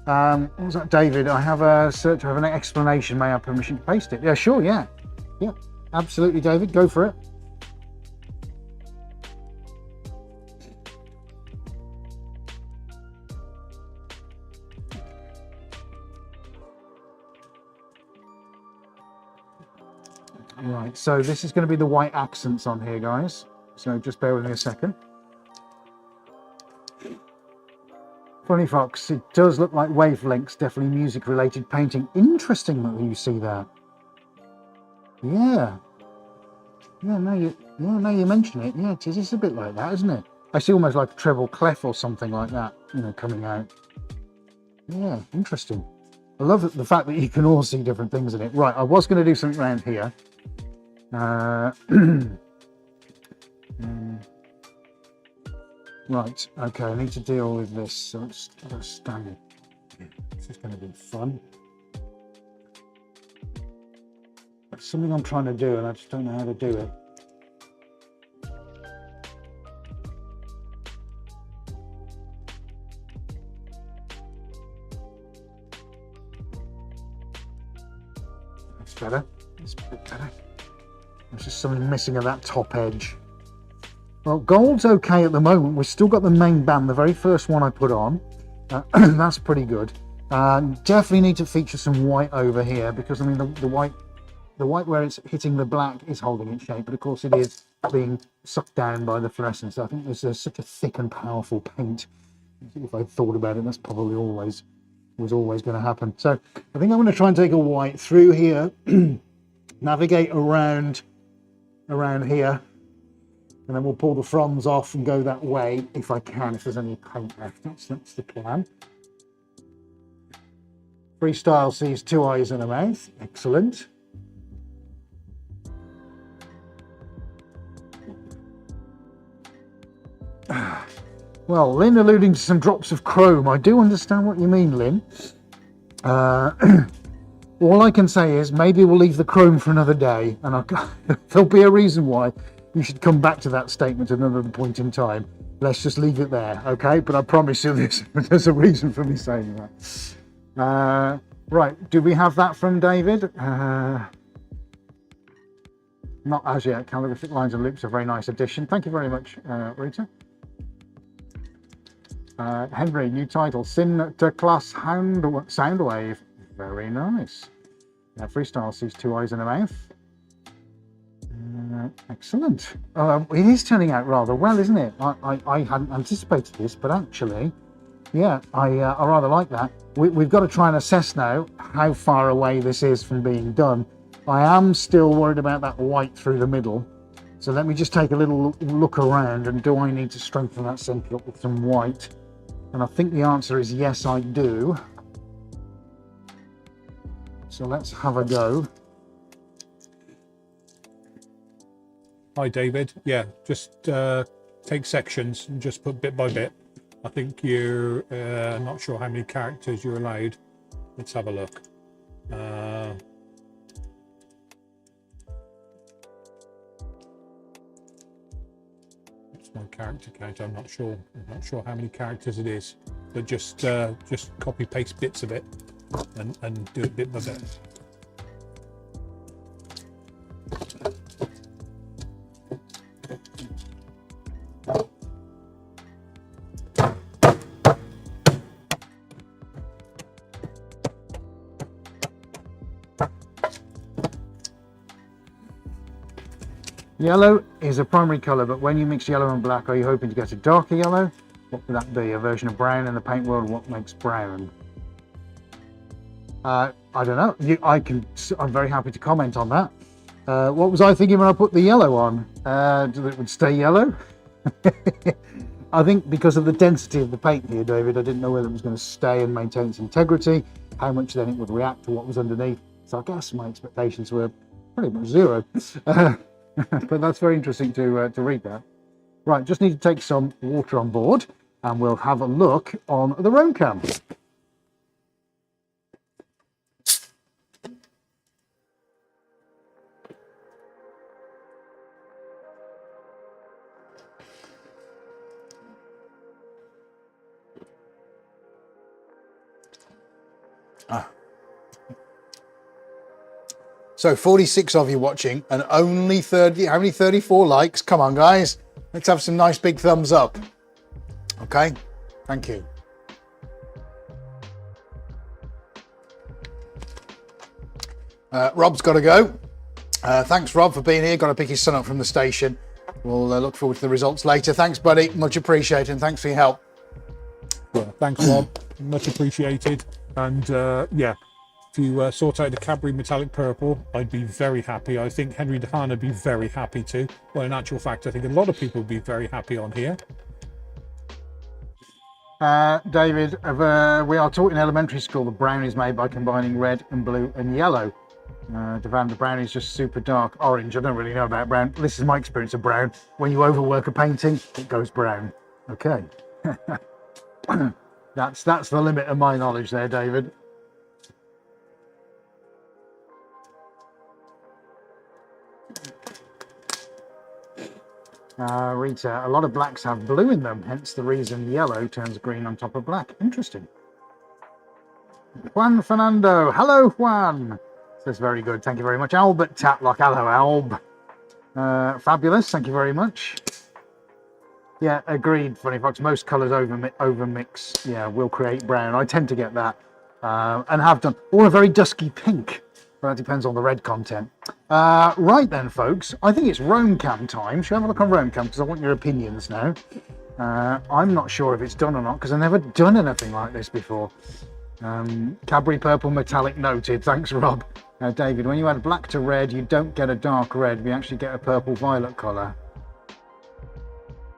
What was that, David? I have an explanation. May I have permission to paste it? Yeah, sure, yeah. Yeah. absolutely, David, go for it. Right, so this is going to be the white accents on here, guys. So just bear with me a second. Funny Fox, it does look like wavelengths, definitely music-related painting. Interesting that you see that. Yeah. Yeah, now you mention it. Yeah, it is a bit like that, isn't it? I see almost like a treble clef or something like that, you know, coming out. Yeah, interesting. I love the fact that you can all see different things in it. Right, I was going to do something around here. Right, okay, I need to deal with this. So it's standard. This is going to be fun. It's something I'm trying to do and I just don't know how to do it. That's better. That's a bit better. There's just something missing at that top edge. Well, gold's okay at the moment. We've still got the main band, the very first one I put on. That's pretty good. Definitely need to feature some white over here because I mean the white where it's hitting the black is holding its shape, but of course it is being sucked down by the fluorescence. I think there's such a thick and powerful paint. If I thought about it, that's probably was always going to happen. So I think I'm going to try and take a white through here, navigate around here. And then we'll pull the fronds off and go that way if I can, if there's any paint left. That's the plan. Freestyle sees 2 eyes and a mouth. Excellent. Well, Lynn alluding to some drops of chrome. I do understand what you mean, Lynn. All I can say is maybe we'll leave the chrome for another day, and there'll be a reason why. You should come back to that statement at another point in time. Let's just leave it there, okay? But I promise you there's a reason for me saying that. Right, do we have that from David? Not as yet. Calligraphic lines and loops, a very nice addition. Thank you very much, Rita. Henry, new title, Sinterklaas Soundwave. Very nice. Freestyle sees 2 eyes and a mouth. Excellent. It is turning out rather well, isn't it? I hadn't anticipated this, but actually, yeah, I rather like that. We've got to try and assess now how far away this is from being done. I am still worried about that white through the middle. So let me just take a little look around, and do I need to strengthen that centre up with some white? And I think the answer is yes, I do. So let's have a go. Hi, David. Yeah, just take sections and just put bit by bit. I think you're not sure how many characters you're allowed. Let's have a look. What's my character count? I'm not sure. I'm not sure how many characters it is. But just copy paste bits of it and do it bit by bit. Yellow is a primary colour, but when you mix yellow and black, are you hoping to get a darker yellow? What would that be? A version of brown in the paint world? What makes brown? I don't know. I'm very happy to comment on that. What was I thinking when I put the yellow on? That it would stay yellow? I think because of the density of the paint here, David, I didn't know whether it was going to stay and maintain its integrity, how much then it would react to what was underneath. So I guess my expectations were pretty much zero. But that's very interesting to read that. Right, just need to take some water on board and we'll have a look on the roam cam. So 46 of you watching and only 30, how many? 34 likes. Come on, guys. Let's have some nice big thumbs up. Okay, thank you. Rob's got to go. Thanks, Rob, for being here. Got to pick his son up from the station. We'll look forward to the results later. Thanks, buddy. Much appreciated. And thanks for your help. Yeah, thanks, Rob. Much appreciated. And yeah, if you sort out the Cadbury metallic purple, I'd be very happy. I think Henry DeHaan would be very happy too. Well, in actual fact, I think a lot of people would be very happy on here. David, we are taught in elementary school the brown is made by combining red and blue and yellow. Devan, the brown is just super dark orange. I don't really know about brown. This is my experience of brown. When you overwork a painting, it goes brown. Okay. That's the limit of my knowledge there, David. Rita, a lot of blacks have blue in them, hence the reason yellow turns green on top of black. Interesting. Juan Fernando, hello Juan. Says very good, thank you very much. Albert Tatlock, hello Alb. Fabulous, thank you very much. Yeah, agreed, Funny Fox. Most colours over mix, yeah, will create brown. I tend to get that, and have done. Or a very dusky pink. But that depends on the red content. Right then, folks, I think it's Rome Cam time. Should we have a look on Rome Cam? Because I want your opinions now. I'm not sure if it's done or not, because I've never done anything like this before. Cadbury purple metallic noted. Thanks, Rob. David, when you add black to red, you don't get a dark red. We actually get a purple violet colour.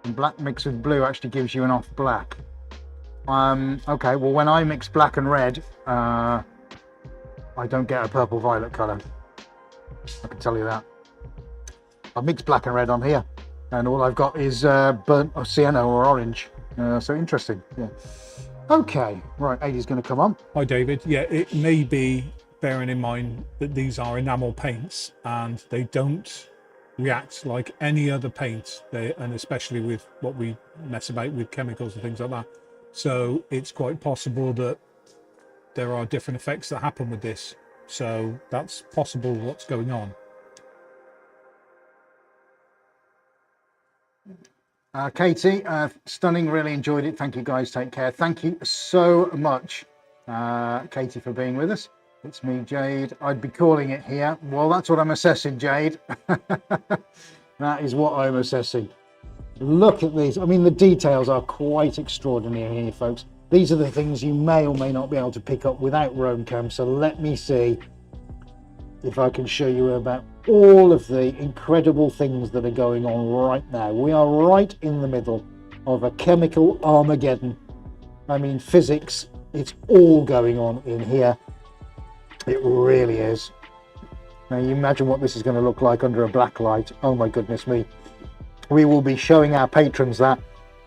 And black mixed with blue actually gives you an off black. Okay, well, when I mix black and red, I don't get a purple violet colour. I can tell you that. I've mixed black and red on here, and all I've got is burnt or sienna or orange. So interesting. Yeah. Okay, right, Adie's going to come on. Hi, David. Yeah, it may be bearing in mind that these are enamel paints and they don't react like any other paint, and especially with what we mess about with chemicals and things like that. So it's quite possible that there are different effects that happen with this. So that's possible what's going on. Katie, stunning, really enjoyed it. Thank you guys, take care. Thank you so much, Katie, for being with us. It's me, Jade. I'd be calling it here. Well, that's what I'm assessing, Jade. That is what I'm assessing. Look at these. I mean, the details are quite extraordinary here, folks. These are the things you may or may not be able to pick up without Rome Cam. So let me see if I can show you about all of the incredible things that are going on right now. We are right in the middle of a chemical Armageddon. I mean, physics, it's all going on in here. It really is. Now you imagine what this is going to look like under a black light. Oh my goodness me. We will be showing our patrons that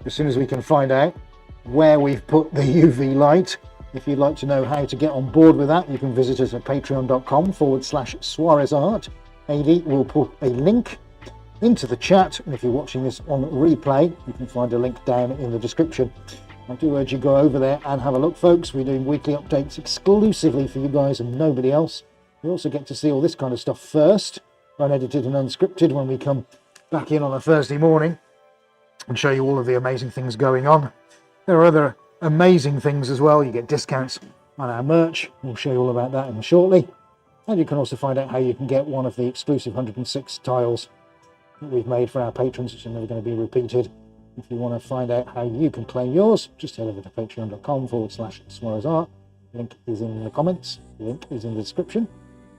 as soon as we can find out where we've put the UV light. If you'd like to know how to get on board with that, you can visit us at patreon.com/SuarezArt. AD will put a link into the chat, and if you're watching this on replay, you can find a link down in the description. I do urge you go over there and have a look, folks. We're doing weekly updates exclusively for you guys and nobody else. You also get to see all this kind of stuff first, unedited and unscripted, when we come back in on a Thursday morning and show you all of the amazing things going on. There are other amazing things as well. You get discounts on our merch. We'll show you all about that in shortly. And you can also find out how you can get one of the exclusive 106 tiles that we've made for our patrons, which are never going to be repeated. If you want to find out how you can claim yours, just head over to patreon.com/SuarezArt. Link is in the comments, link is in the description,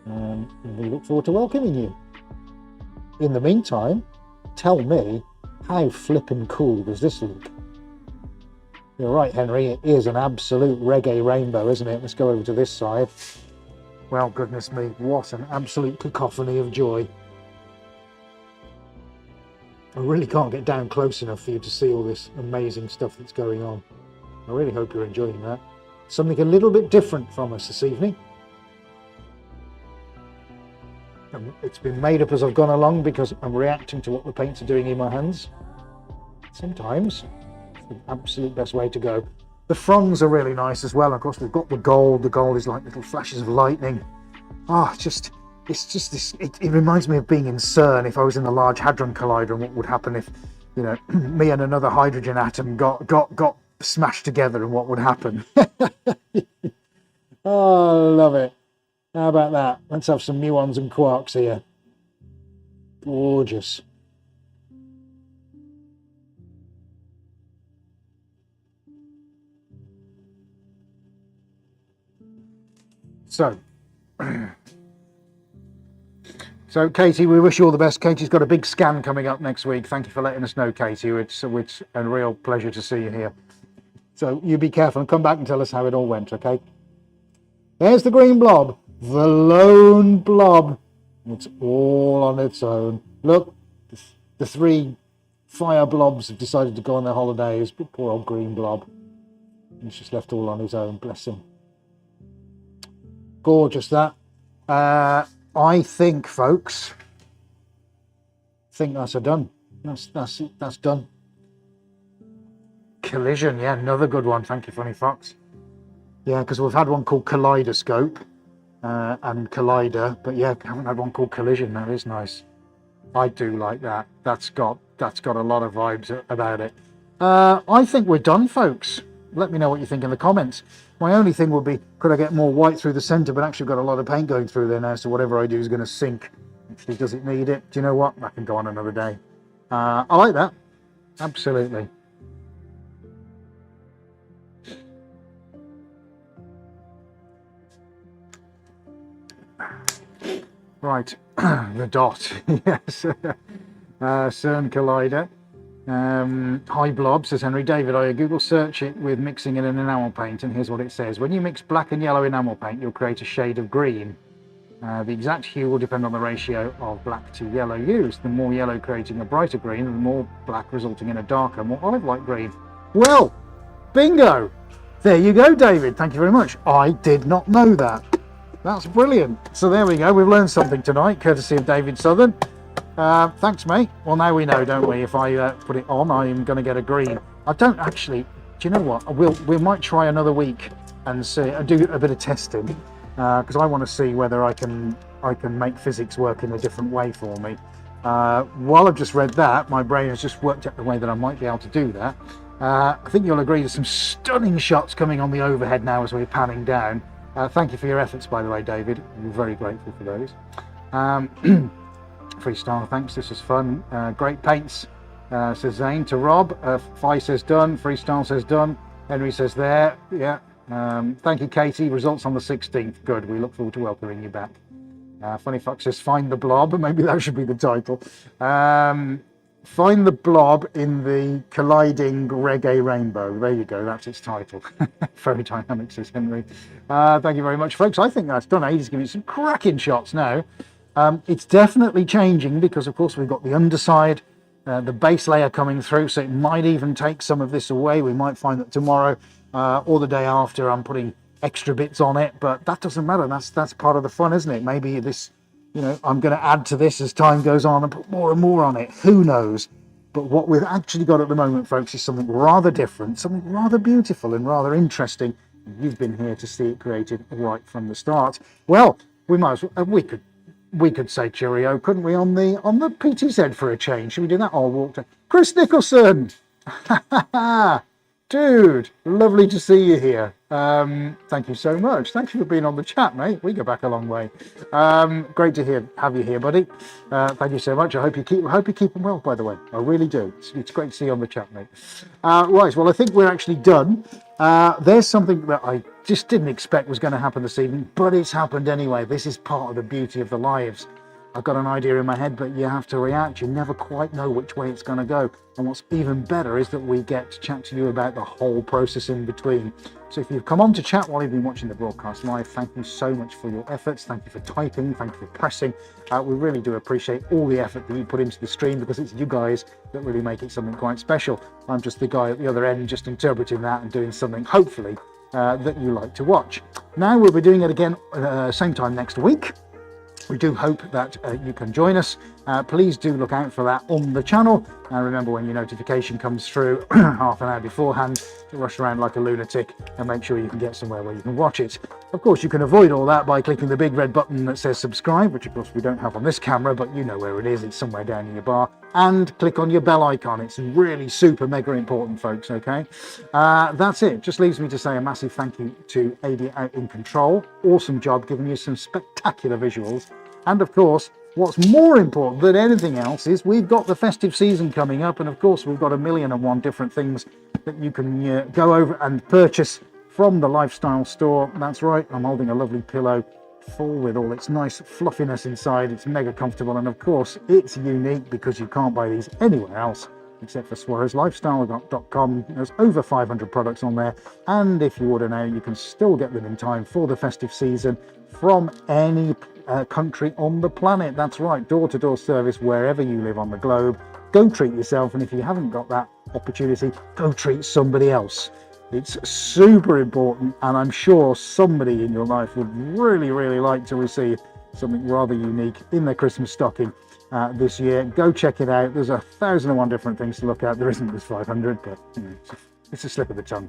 and we look forward to welcoming you. In the meantime, tell me, how flippin' cool does this look? You're right, Henry, it is an absolute reggae rainbow, isn't it? Let's go over to this side. Well, goodness me, what an absolute cacophony of joy. I really can't get down close enough for you to see all this amazing stuff that's going on. I really hope you're enjoying that. Something a little bit different from us this evening. It's been made up as I've gone along because I'm reacting to what the paints are doing in my hands. Sometimes it's the absolute best way to go. The fronds are really nice as well. Of course, we've got the gold. The gold is like little flashes of lightning. Ah, just it's just this, it reminds me of being in CERN if I was in the Large Hadron Collider, and what would happen if, you know, me and another hydrogen atom got smashed together, and what would happen. Oh, I love it. How about that? Let's have some muons and quarks here. Gorgeous. So, Katie, we wish you all the best. Katie's got a big scan coming up next week. Thank you for letting us know, Katie. It's a real pleasure to see you here. So you be careful and come back and tell us how it all went, okay? There's the green blob, the lone blob. It's all on its own. Look, the 3 fire blobs have decided to go on their holidays, but poor old green blob. He's just left all on his own, bless him. Gorgeous, that. I think, folks, that's done. That's done. Collision, yeah, another good one. Thank you, Funny Fox. Yeah, because we've had one called Kaleidoscope and Collider, but yeah, haven't had one called Collision. That is nice. I do like that. That's got a lot of vibes about it. I think we're done, folks. Let me know what you think in the comments. My only thing would be, could I get more white through the center, but actually got a lot of paint going through there now, so whatever I do is going to sink. Actually, does it need it? Do you know what? That can go on another day. I like that. Absolutely. Right, the dot, yes. CERN Collider. Hi Blob, says Henry David. I Google search it with mixing in an enamel paint, and here's what it says. When you mix black and yellow enamel paint, you'll create a shade of green. The exact hue will depend on the ratio of black to yellow used. The more yellow creating a brighter green, and the more black resulting in a darker, more olive-like green. Well, bingo! There you go, David. Thank you very much. I did not know that. That's brilliant. So there we go. We've learned something tonight, courtesy of David Southern. Thanks, mate. Well, now we know, don't we? If I put it on, I am going to get a green. I don't actually. Do you know what? We might try another week and see. Do a bit of testing because I want to see whether I can make physics work in a different way for me. While I've just read that, my brain has just worked out the way that I might be able to do that. I think you'll agree there's some stunning shots coming on the overhead now as we're panning down. Thank you for your efforts, by the way, David. We're very grateful for those. Freestyle, thanks. This is fun. Great paints, says Zane. To Rob, Fi says done. Freestyle says done. Henry says there. Yeah. Thank you, Katie. Results on the 16th. Good. We look forward to welcoming you back. Funny Fox says find the blob. Maybe that should be the title. Find the blob in the colliding reggae rainbow. There you go. That's its title. Very dynamic, says Henry. Thank you very much, folks. I think that's done. He's giving me some cracking shots now. It's definitely changing because, of course, we've got the underside, the base layer coming through, so it might even take some of this away. We might find that tomorrow or the day after I'm putting extra bits on it, but that doesn't matter. That's part of the fun, isn't it? Maybe this, you know, I'm going to add to this as time goes on and put more and more on it. Who knows? But what we've actually got at the moment, folks, is something rather different, something rather beautiful and rather interesting. You've been here to see it created right from the start. Well, we might as well, we could say cheerio, couldn't we, on the PTZ for a change? Should we do that? I'll walk to Chris Nicholson. Dude, lovely to see you here. Thank you so much. Thank you for being on the chat, mate. We go back a long way. Great to have you here, buddy. Thank you so much. I hope you keep them well, by the way. I really do. It's great to see you on the chat, mate. Right, well, I think we're actually done. There's something that I just didn't expect was going to happen this evening, but it's happened anyway. This is part of the beauty of the lives. I've got an idea in my head, but you have to react. You never quite know which way it's going to go. And what's even better is that we get to chat to you about the whole process in between. So if you've come on to chat while you've been watching the broadcast live, thank you so much for your efforts. Thank you for typing. Thank you for pressing. We really do appreciate all the effort that you put into the stream, because it's you guys that really make it something quite special. I'm just the guy at the other end, just interpreting that and doing something, hopefully, that you like to watch. Now we'll be doing it again same time next week. We do hope that you can join us. Please do look out for that on the channel. And remember, when your notification comes through half an hour beforehand, to rush around like a lunatic and make sure you can get somewhere where you can watch it. Of course, you can avoid all that by clicking the big red button that says subscribe, which of course we don't have on this camera, but you know where it is. It's somewhere down in your bar. And click on your bell icon. It's really super mega important, folks, okay? That's it. Just leaves me to say a massive thank you to AD Out in Control. Awesome job giving you some spectacular visuals. And of course, what's more important than anything else is we've got the festive season coming up. And of course, we've got 1,000,001 different things that you can go over and purchase from the lifestyle store. That's right, I'm holding a lovely pillow full with all its nice fluffiness inside. It's mega comfortable, and of course it's unique because you can't buy these anywhere else except for suarezlifestyle.com. There's over 500 products on there, and if you order now you can still get them in time for the festive season from any country on the planet. That's right, door-to-door service wherever you live on the globe. Go treat yourself, and if you haven't got that opportunity, go treat somebody else. It's super important, and I'm sure somebody in your life would really, really like to receive something rather unique in their Christmas stocking this year. Go check it out. There's 1,001 different things to look at. There isn't just 500, but you know, it's a slip of the tongue.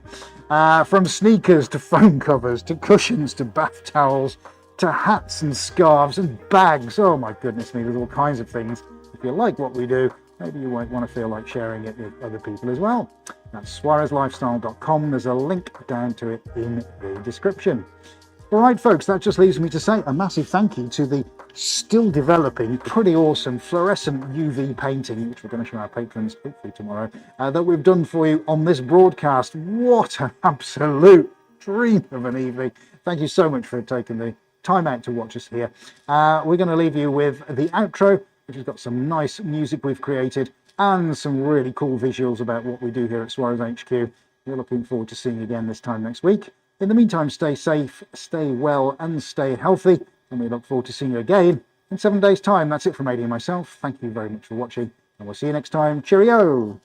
From sneakers to phone covers to cushions to bath towels to hats and scarves and bags. Oh my goodness me, there's all kinds of things. If you like what we do, maybe you won't want to feel like sharing it with other people as well. That's suarezlifestyle.com. There's a link down to it in the description. All right, folks, that just leaves me to say a massive thank you to the still developing, pretty awesome fluorescent UV painting, which we're going to show our patrons hopefully tomorrow, that we've done for you on this broadcast. What an absolute dream of an evening. Thank you so much for taking the time out to watch us here. We're going to leave you with the outro, which has got some nice music we've created and some really cool visuals about what we do here at Suarez HQ. We're looking forward to seeing you again this time next week. In the meantime, stay safe, stay well, and stay healthy. And we look forward to seeing you again in 7 days' time. That's it from AD and myself. Thank you very much for watching, and we'll see you next time. Cheerio!